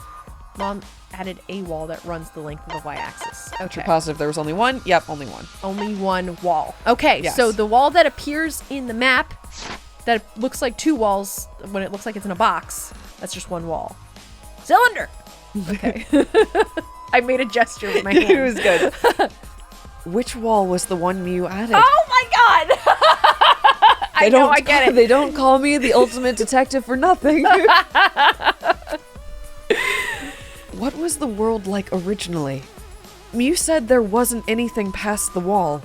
Mom added a wall that runs the length of the y-axis. Okay. You're positive there was only one? Yep, only one. Only one wall. Okay, Yes. so the wall that appears in the map that looks like 2 walls when it looks like it's in a box, that's just one wall. Cylinder! Okay. I made a gesture with my hand. It was good. Which wall was the one Mew added? Oh my god! I know, I get it. They don't call me the ultimate detective for nothing. What was the world like originally? Mew said there wasn't anything past the wall.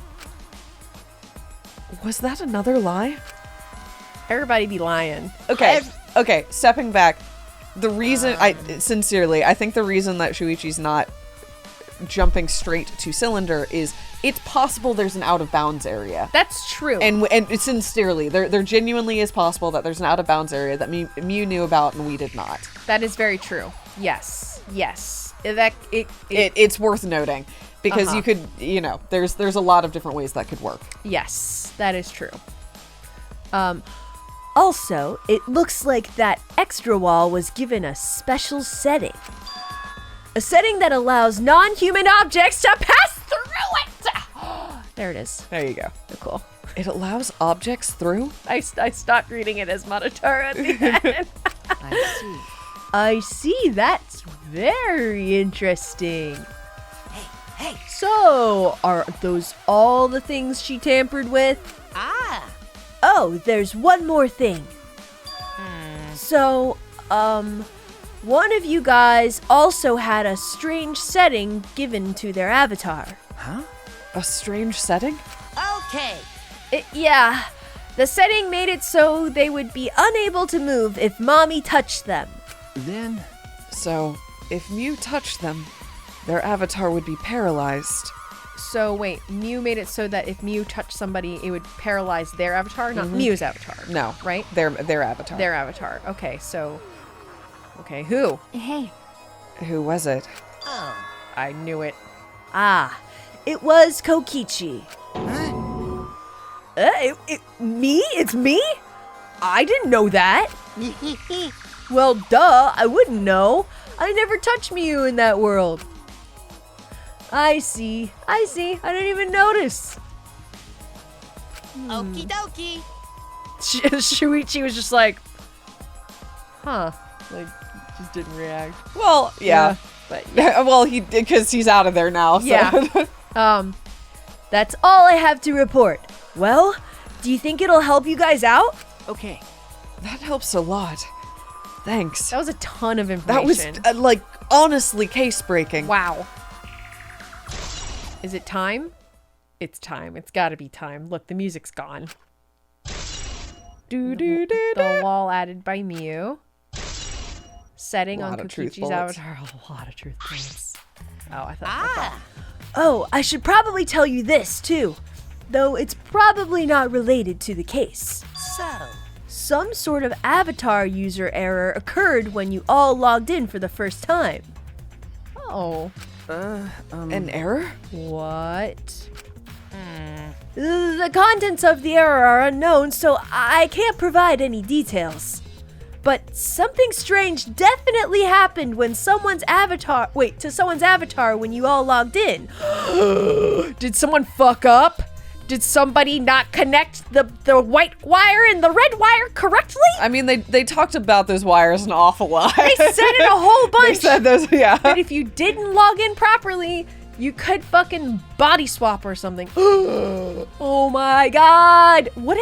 Was that another lie? Everybody be lying. Okay, stepping back. The reason, I think the reason that Shuichi's not jumping straight to Cylinder is it's possible there's an out of bounds area. That's true. And sincerely, there genuinely is possible that there's an out of bounds area that Mew knew about and we did not. That is very true. Yes. It's worth noting because you could, there's a lot of different ways that could work. Yes, that is true. Also, it looks like that extra wall was given a special setting. A setting that allows non-human objects to pass through it! There it is. There you go. Oh, cool. It allows objects through? I stopped reading it as Monotaro at the end. I see. That's very interesting. Hey. So, are those all the things she tampered with? Oh, there's one more thing. So, one of you guys also had a strange setting given to their avatar. Huh? A strange setting? Okay. Yeah, the setting made it so they would be unable to move if Mommy touched them. Then, So, if Mew touched them, their avatar would be paralyzed. So wait, Mew made it so that if Mew touched somebody, it would paralyze their avatar, not Mew's avatar. No. Right? Their avatar. Their avatar. Okay, so... Okay, who? Hey, Who was it? Oh. I knew it. Ah, it was Kokichi. Me? It's me? I didn't know that. Well, duh, I wouldn't know. I never touched Mew in that world. I see. I didn't even notice. Okie dokie. Shuichi was just like, huh. Like, just didn't react. Well, yeah. But Well, he did because he's out of there now. So. yeah. That's all I have to report. Well, do you think it'll help you guys out? okay. That helps a lot. Thanks. That was a ton of That was, information. honestly case-breaking. Wow. Is it time? It's time. It's gotta be time. Look, the music's gone. The wall added by Mew. Setting on Lot of truth Kokichi's bullets. avatar. A lot of truth bullets. Oh, I thought. Ah. Oh, I should probably tell you this too, though it's probably not related to the case. So. Some sort of avatar user error occurred when you all logged in for the first time. Oh. An error? What? The contents of the error are unknown, so I can't provide any details. But something strange definitely happened when someone's avatar when you all logged in. Did someone fuck up? Did somebody not connect the white wire and the red wire correctly? I mean, they talked about those wires an awful lot. They said it a whole bunch. They said those, yeah. But if you didn't log in properly, you could fucking body swap or something. Oh my god. What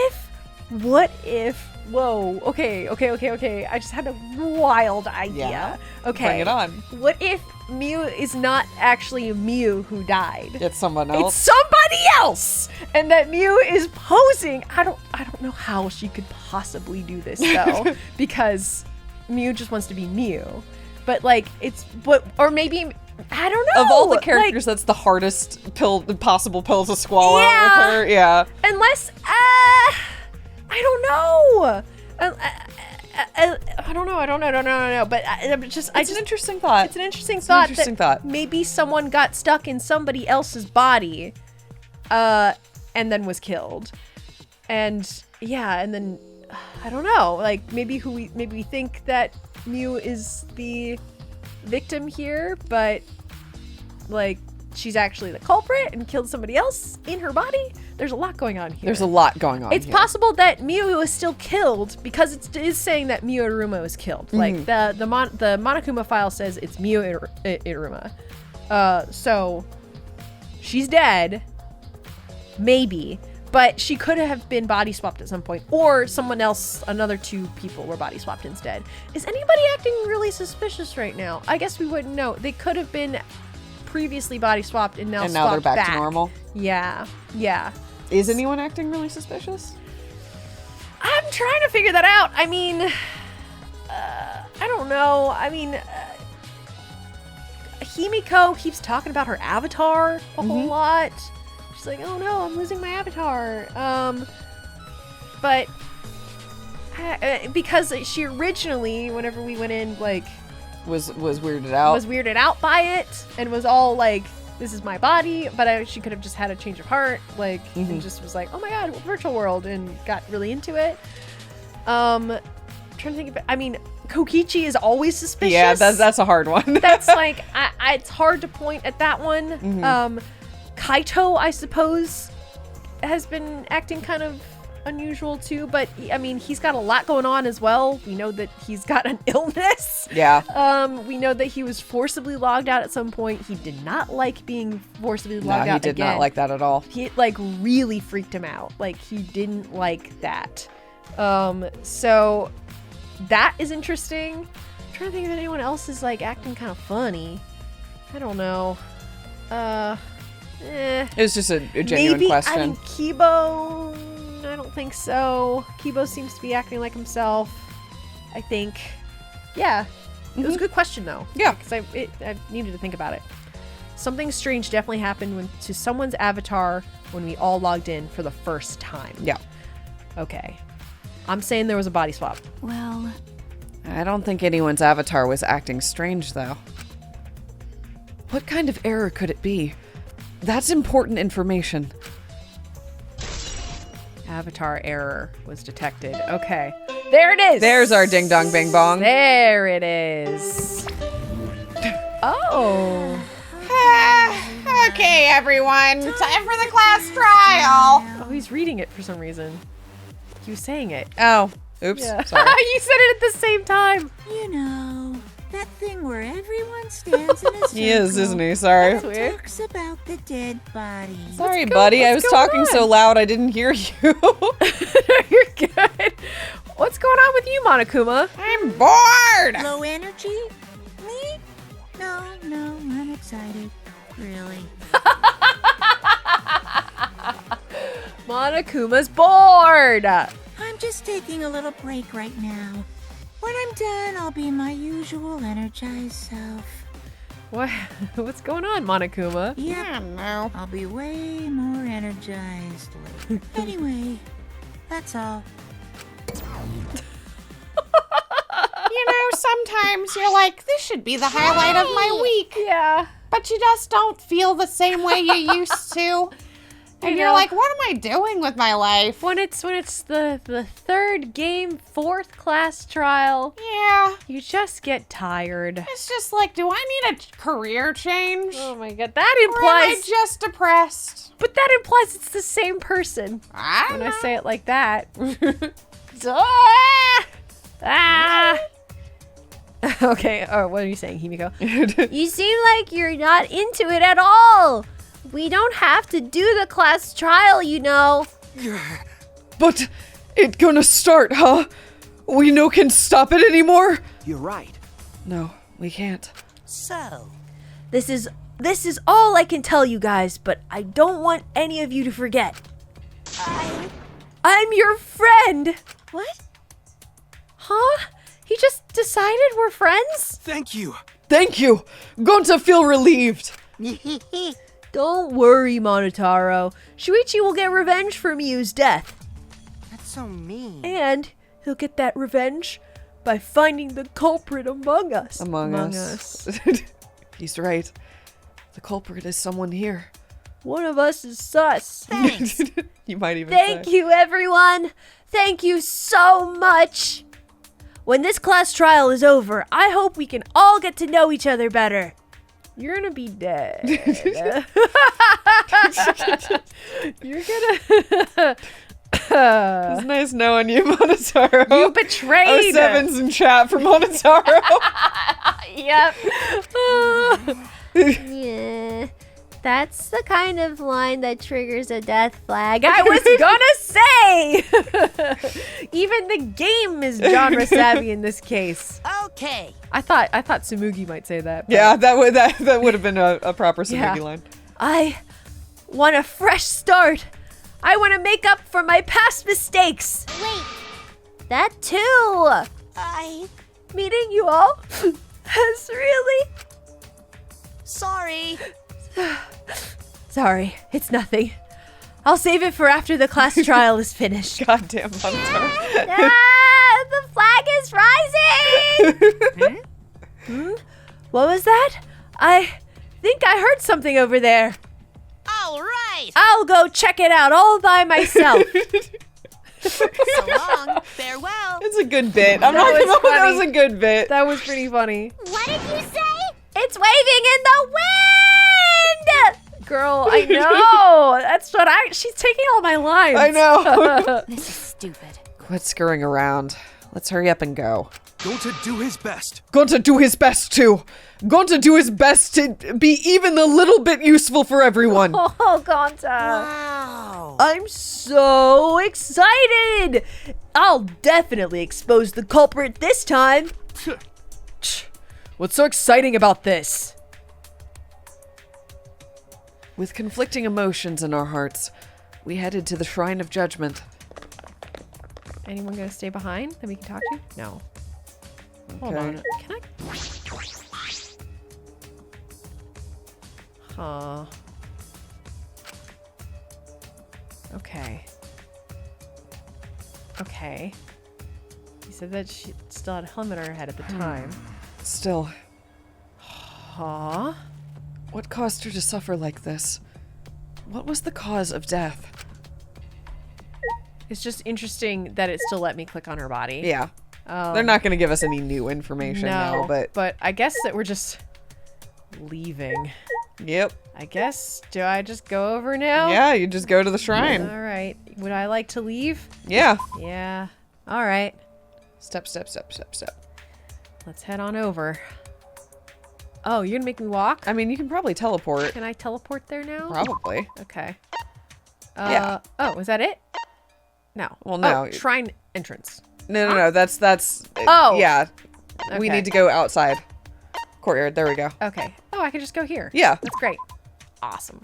if Whoa. Okay. I just had a wild idea. Yeah. Okay. Bring it on. What if Mew is not actually Mew who died? It's someone It's else. somebody else, and that Mew is posing. I don't know how she could possibly do this though, because Mew just wants to be Mew, but like or maybe I don't know. Of all the characters, that's the hardest possible pill to swallow with her. Yeah. Unless I don't know. I don't know. But It's an interesting thought. It's an interesting thought. Interesting thought. Maybe someone got stuck in somebody else's body, and then was killed, and then I don't know. Like maybe we think that Mew is the victim here, but like she's actually the culprit and killed somebody else in her body. There's a lot going on here. There's a lot going on. It's here. possible that Mew was still killed because it is saying that Mew Iruma was killed. Like the Monokuma file says it's Mew Iruma. So she's dead, maybe, but she could have been body swapped at some point, or someone else, another 2 people were body swapped instead. Is anybody acting really suspicious right now? I guess we wouldn't know. They could have been previously body swapped and now they're swapped back to normal. Yeah. Is anyone acting really suspicious? I'm trying to figure that out. I mean, I don't know. I mean, Himiko keeps talking about her avatar a whole lot. She's like, oh no, I'm losing my avatar. But because she originally, whenever we went in, like, Was weirded out. was weirded out by it and was all like, this is my body, but she could have just had a change of heart, like, and just was like, oh my god, virtual world, and got really into it. Trying to think of it. I mean, Kokichi is always suspicious. Yeah, that's a hard one. That's like, it's hard to point at that one. Kaito, I suppose, has been acting kind of unusual too, but I mean, he's got a lot going on as well. We know that he's got an illness. Yeah. We know that he was forcibly logged out at some point. He did not like being forcibly logged out. He did not like that at all. He like really freaked him out. Like he didn't like that. So that is interesting. I'm trying to think if anyone else is like acting kind of funny. I don't know. It was just a genuine maybe, question. I mean, Kibo, I don't think so. Kibo seems to be acting like himself, I think. Yeah. It was a good question, though. Yeah. Because I needed to think about it. Something strange definitely happened to someone's avatar when we all logged in for the first time. Yeah. Okay. I'm saying there was a body swap. Well, I don't think anyone's avatar was acting strange, though. What kind of error could it be? That's important information. Avatar error was detected. Okay. There it is! There's our ding dong bing bong. There it is. Oh. Okay, everyone. Time for the class trial. Oh, he's reading it for some reason. He was saying it. Oh, oops. Yeah. Sorry. You said it at the same time. You know, that thing where everyone stands in a circle. He is, isn't he? Sorry. That's weird. Talks about the dead body. Sorry, buddy. I was what's going talking on? so loud I didn't hear you. You're good. What's going on with you, Monokuma? I'm bored. Low energy? Me? No, I'm excited. Really. Monokuma's bored. I'm just taking a little break right now. When I'm done, I'll be my usual energized self. What's going on, Monokuma? Yep, No. I'll be way more energized later. Anyway, that's all. You know, sometimes you're like, this should be the highlight of my week. Yeah. But you just don't feel the same way you used to. And you're know. like, what am I doing with my life? When it's the third game, fourth class trial, Yeah, you just get tired. it's just like, do I need a career change? Oh my god, that Or am I implies. just depressed? But that implies it's the same person. I don't When I know. say it like that. Okay, what are you saying, Himiko? You seem like you're not into it at all. We don't have to do the class trial, you know. But It gonna start, huh? We no can stop it anymore? You're right. No, we can't. So, this is all I can tell you guys, but I don't want any of you to forget. I'm your friend. What? Huh? He just decided we're friends? Thank you. Thank you. Gonta feel relieved. Don't worry, Monotaro. Shuichi will get revenge for Miu's death. That's so mean. And he'll get that revenge by finding the culprit among us. Among us. He's right. The culprit is someone here. One of us is sus. Thanks. You might even Thank say. you, everyone. Thank you so much. When this class trial is over, I hope we can all get to know each other better. You're gonna be dead. You're gonna... It's nice knowing you, Monotaro. You betrayed! 07's in chat for Monotaro. Yep. Yeah, that's the kind of line that triggers a death flag. I was gonna say! Even the game is genre savvy in this case. Okay. I thought Tsumugi might say that. but- Yeah, that would have been a proper Samugi Yeah. line. I want a fresh start. I want to make up for my past mistakes. Wait, that too. Meeting you all has really... Sorry. Sorry, it's nothing. I'll save it for after the class trial is finished. Goddamn Monotaro. Ah, the flag is rising! What was that? I think I heard something over there. All right. I'll go check it out all by myself. So long. Farewell. It's a good bit. I'm not was gonna lie, that funny. was a good bit. That was pretty funny. What did you say? It's waving in the wind! Girl, I know. That's what she's taking all my lines. I know. This is stupid. Quit scurrying around. Let's hurry up and go. Gonta do his best. Gonta do his best too. Gonta do his best to be even a little bit useful for everyone. Oh, Gonta. Wow. I'm so excited! I'll definitely expose the culprit this time. What's so exciting about this? With conflicting emotions in our hearts, we headed to the Shrine of Judgment. Anyone gonna stay behind that we can talk to? No. Hold Okay. on. Can I? Huh. Okay. Okay. You said that she still had a helmet on her head at the time. Still, Huh? what caused her to suffer like this? What was the cause of death? It's just interesting that it still let me click on her body. Yeah. They're not going to give us any new information now, but I guess that we're just leaving. yep. I guess. Do I just go over now? Yeah, you just go to the shrine. All right. Would I like to leave? Yeah. Yeah. All right. Step, step, step, step, step. Let's head on over. Oh, you're gonna make me walk? I mean, you can probably teleport. Can I teleport there now? Probably. Okay. Yeah. Oh, was that it? No. Well, no. Oh, shrine entrance. No. That's. Oh. Yeah. We Okay. need to go outside. Courtyard. There we go. Okay. Oh, I can just go here. Yeah. That's great. Awesome.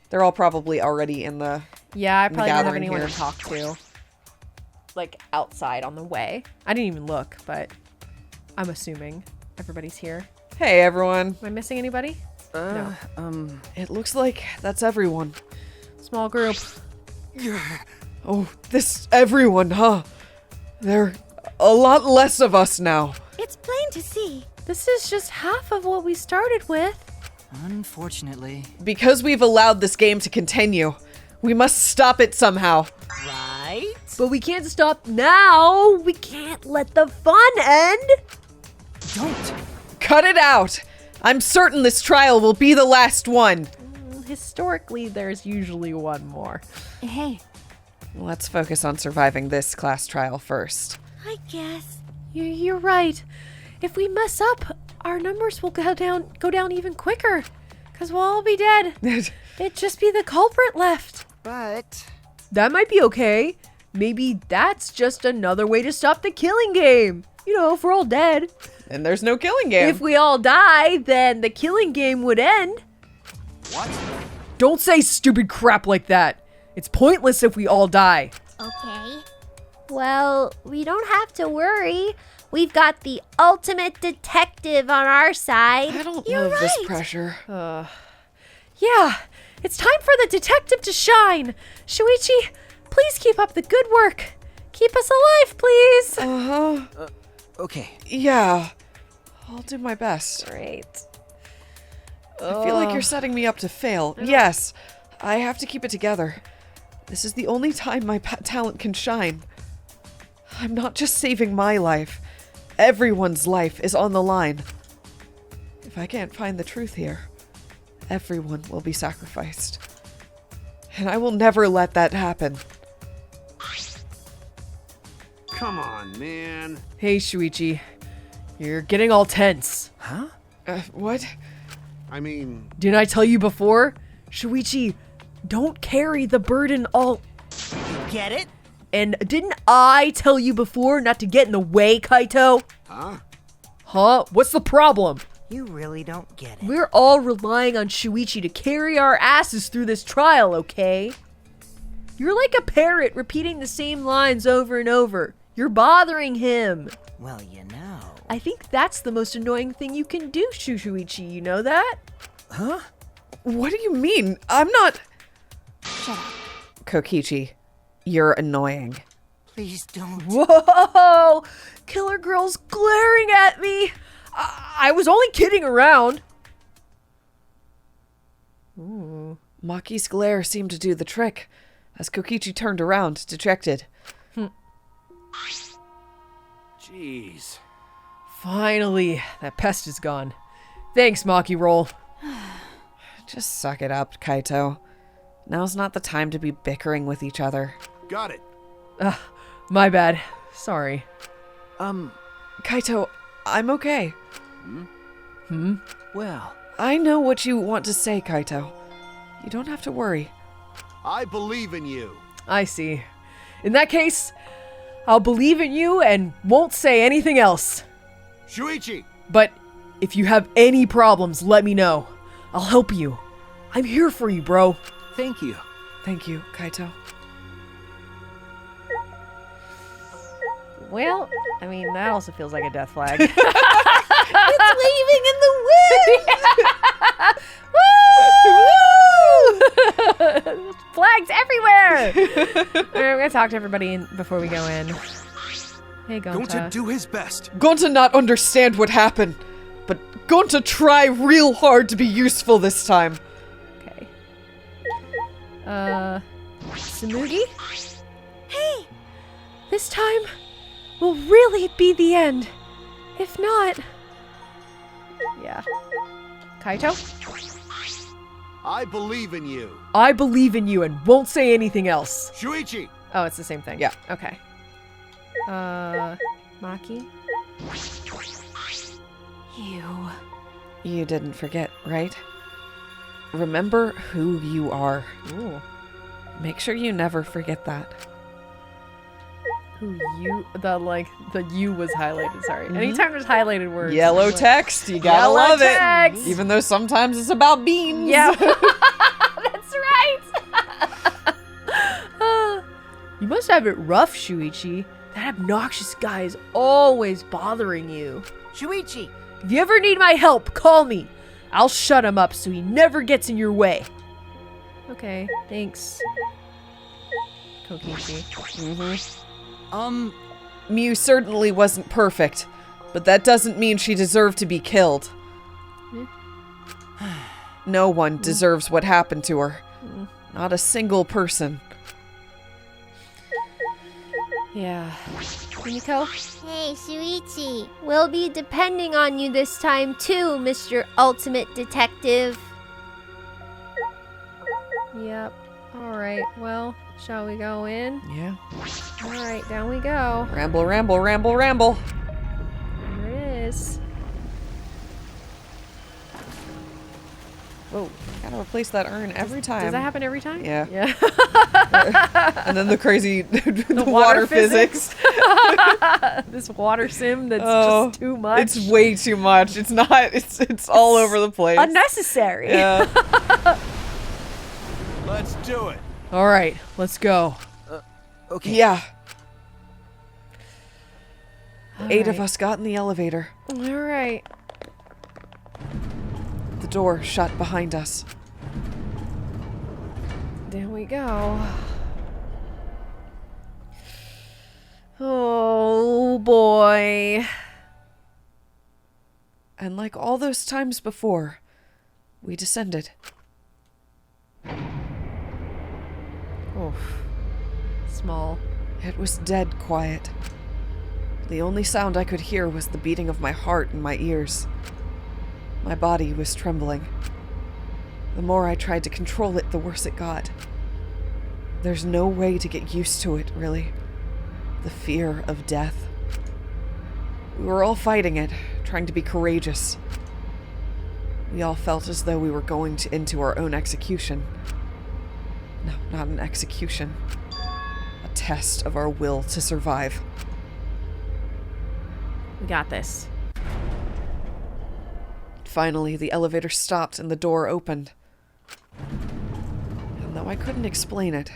They're all probably already in the. Yeah, I probably don't have gathering anyone here. to talk to. Like outside on the way. I didn't even look, but I'm assuming everybody's here. Hey, everyone. Am I missing anybody? No. It looks like that's everyone. Small group. Oh, this everyone, huh? There a lot less of us now. It's plain to see. This is just half of what we started with. Unfortunately. Because we've allowed this game to continue, we must stop it somehow. Right? But we can't stop now. We can't let the fun end. Don't. Cut it out. I'm certain this trial will be the last one. Historically, there's usually one more. Hey, Let's focus on surviving this class trial first. I guess. You're right. If we mess up, our numbers will go down even quicker. Because we'll all be dead. It'd just be the culprit left. But That might be okay. maybe that's just another way to stop the killing game. You know, if we're all dead. And there's no killing game. If we all die, then the killing game would end. What? Don't say stupid crap like that. It's pointless if we all die. Okay. Well, we don't have to worry. We've got the ultimate detective on our side. I don't You're love this right. pressure. Yeah, it's time for the detective to shine. Shuichi, please keep up the good work. Keep us alive, please. Uh-huh. Okay. Yeah. I'll do my best. Great. I feel like you're setting me up to fail. Yes, I have to keep it together. This is the only time my talent can shine. I'm not just saving my life. Everyone's life is on the line. If I can't find the truth here, everyone will be sacrificed. And I will never let that happen. Come on, man. Hey, Shuichi. You're getting all tense. Huh? What? I mean, Didn't I tell you before? Shuichi, don't carry the burden all... Get it? And didn't I tell you before not to get in the way, Kaito? huh? Huh? What's the problem? You really don't get it. We're all relying on Shuichi to carry our asses through this trial, okay? You're like a parrot repeating the same lines over and over. You're bothering him. Well, you know. I think that's the most annoying thing you can do, Shuichi. You know that? Huh? What do you mean? I'm not... Shut up. Kokichi, you're annoying. Please don't. Whoa! Killer Girl's glaring at me. I was only kidding around. Ooh. Maki's glare seemed to do the trick, as Kokichi turned around, dejected. Jeez. Finally, that pest is gone. Thanks, Maki Roll. Just suck it up, Kaito. Now's not the time to be bickering with each other. Got it. My bad. Sorry. Kaito, I'm okay. Well, I know what you want to say, Kaito. You don't have to worry. I believe in you. I see. In that case, I'll believe in you and won't say anything else. Shuichi! But if you have any problems, let me know. I'll help you. I'm here for you, bro. thank you. Thank you, Kaito. Well, I mean, that also feels like a death flag. It's waving in the wind! Flags everywhere! Alright, we're gonna talk to everybody before we go in. Hey, Going to Gonta. do his best. Gonta not understand what happened, but Gonta try real hard to be useful this time. Okay. Samugi? Hey, This time will really be the end. If not... Yeah. Kaito? I believe in you. I believe in you and won't say anything else. Shuichi! Oh, it's the same thing. Yeah. Okay. Maki? You didn't forget, right? Remember who you are. Ooh. Make sure you never forget that. Who you... The you was highlighted, sorry. Anytime there's highlighted words. Yellow I'm like, text, you gotta Yellow love text. it. Even though sometimes it's about beans. Yeah. That's right! You must have it rough, Shuichi. That obnoxious guy is always bothering you. Shuichi! If you ever need my help, call me. I'll shut him up so he never gets in your way. Okay, thanks. Kokichi. Mew certainly wasn't perfect, but that doesn't mean she deserved to be killed. No one deserves what happened to her. Not a single person. Yeah. Miniko? hey, Shuichi. We'll be depending on you this time too, Mr. Ultimate Detective. Yep. Alright, well, shall we go in? Yeah. Alright, down we go. Ramble, ramble, ramble, ramble. Here it is. Whoa. Gotta replace that urn every time. Does that happen every time? Yeah. Yeah. And then the crazy the water water physics. This water sim that's Oh, just too much. It's way too much. It's not. It's all over the place. unnecessary. Yeah. Let's do it. All right, let's go. Okay. Yeah. All 8 of right. us got in the elevator. All right. The door shut behind us. There we go. Oh boy. And like all those times before, we descended. Oof. Small. It was dead quiet. The only sound I could hear was the beating of my heart in my ears. My body was trembling. The more I tried to control it, the worse it got. There's no way to get used to it, really. The fear of death. We were all fighting it, trying to be courageous. We all felt as though we were going into our own execution. No, not an execution. A test of our will to survive. We got this. Finally, the elevator stopped and the door opened. And though I couldn't explain it,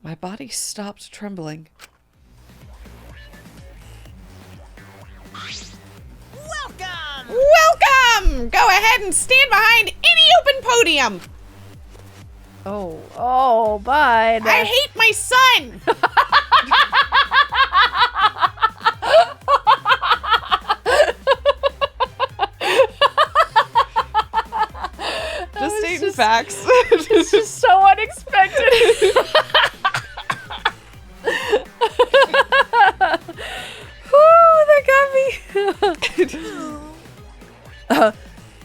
my body stopped trembling. Welcome! Go ahead and stand behind any open podium. Oh, bud. I hate my son. Just stating facts. It's just so unexpected. Whew, that got me.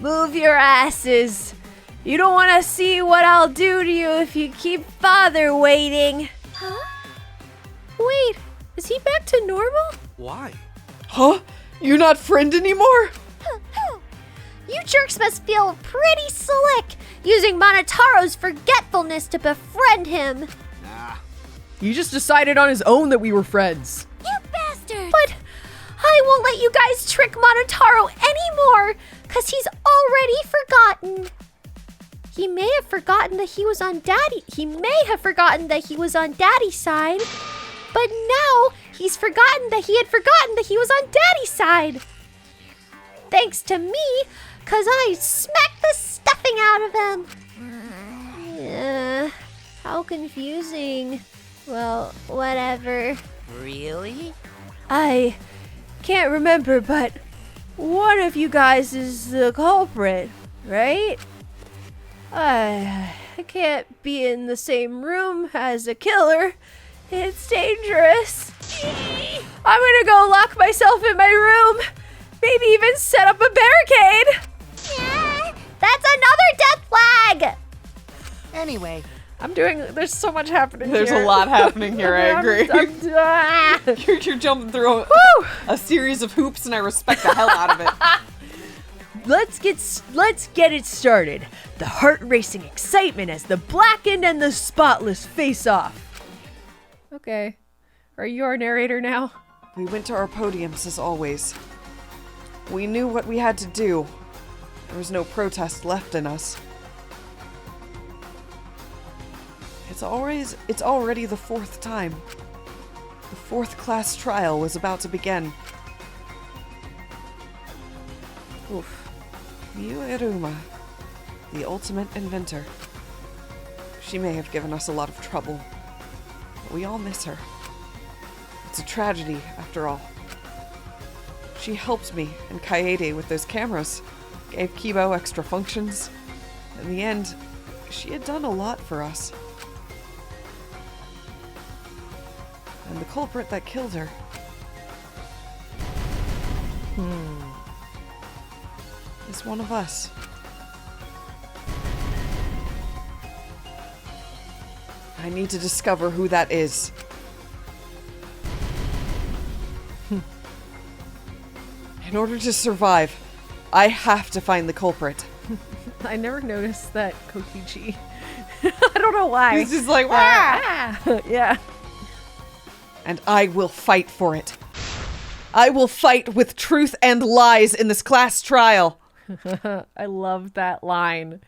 Move your asses. You don't want to see what I'll do to you if you keep father waiting. Huh? Wait, is he back to normal? Why? Huh? You're not friend anymore? You jerks must feel pretty slick using Monotaro's forgetfulness to befriend him. Nah. He just decided on his own that we were friends. You bastard! But I won't let you guys trick Monotaro anymore, cause he's already forgotten. He may have forgotten that he was on Daddy's side, but now he's forgotten that he had forgotten that he was on Daddy's side. Thanks to me, cause I smacked the stuffing out of him. How confusing. Well, whatever. Really? I can't remember, but one of you guys is the culprit, right? I can't be in the same room as a killer. It's dangerous. I'm gonna go lock myself in my room. Maybe even set up a barricade. Yeah, that's another death flag. Anyway, There's so much happening There's here. a lot happening here, I agree. I'm You're jumping through a series of hoops and I respect the hell out of it. Let's get it started. The heart-racing excitement as the blackened and the spotless face off. Okay. Are you our narrator now? We went to our podiums as always. We knew what we had to do. There was no protest left in us. It's already the 4th time. The 4th class trial was about to begin. Oof. Miu Iruma, the ultimate inventor. She may have given us a lot of trouble, but we all miss her. It's a tragedy, after all. She helped me and Kaede with those cameras, gave Kibo extra functions. In the end, she had done a lot for us. And the culprit that killed her. Is one of us. I need to discover who that is. In order to survive, I have to find the culprit. I never noticed that Kokichi. I don't know why. He's just like, wah! Yeah. And I will fight for it. I will fight with truth and lies in this class trial. I love that line.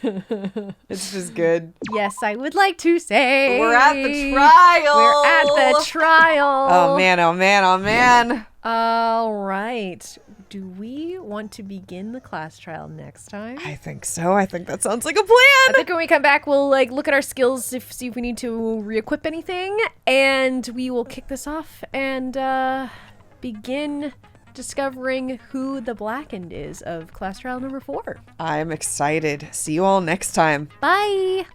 It's just good. Yes, I would like to say We're at the trial. We're at the trial. Oh man, oh man, oh man. All right. Do we want to begin the class trial next time? I think so. I think that sounds like a I plan. think when we come back, we'll like look at our skills, see if we need to re-equip anything, and we will kick this off and begin discovering who the Blackened is of class trial number 4. I'm excited. See you all next time. Bye.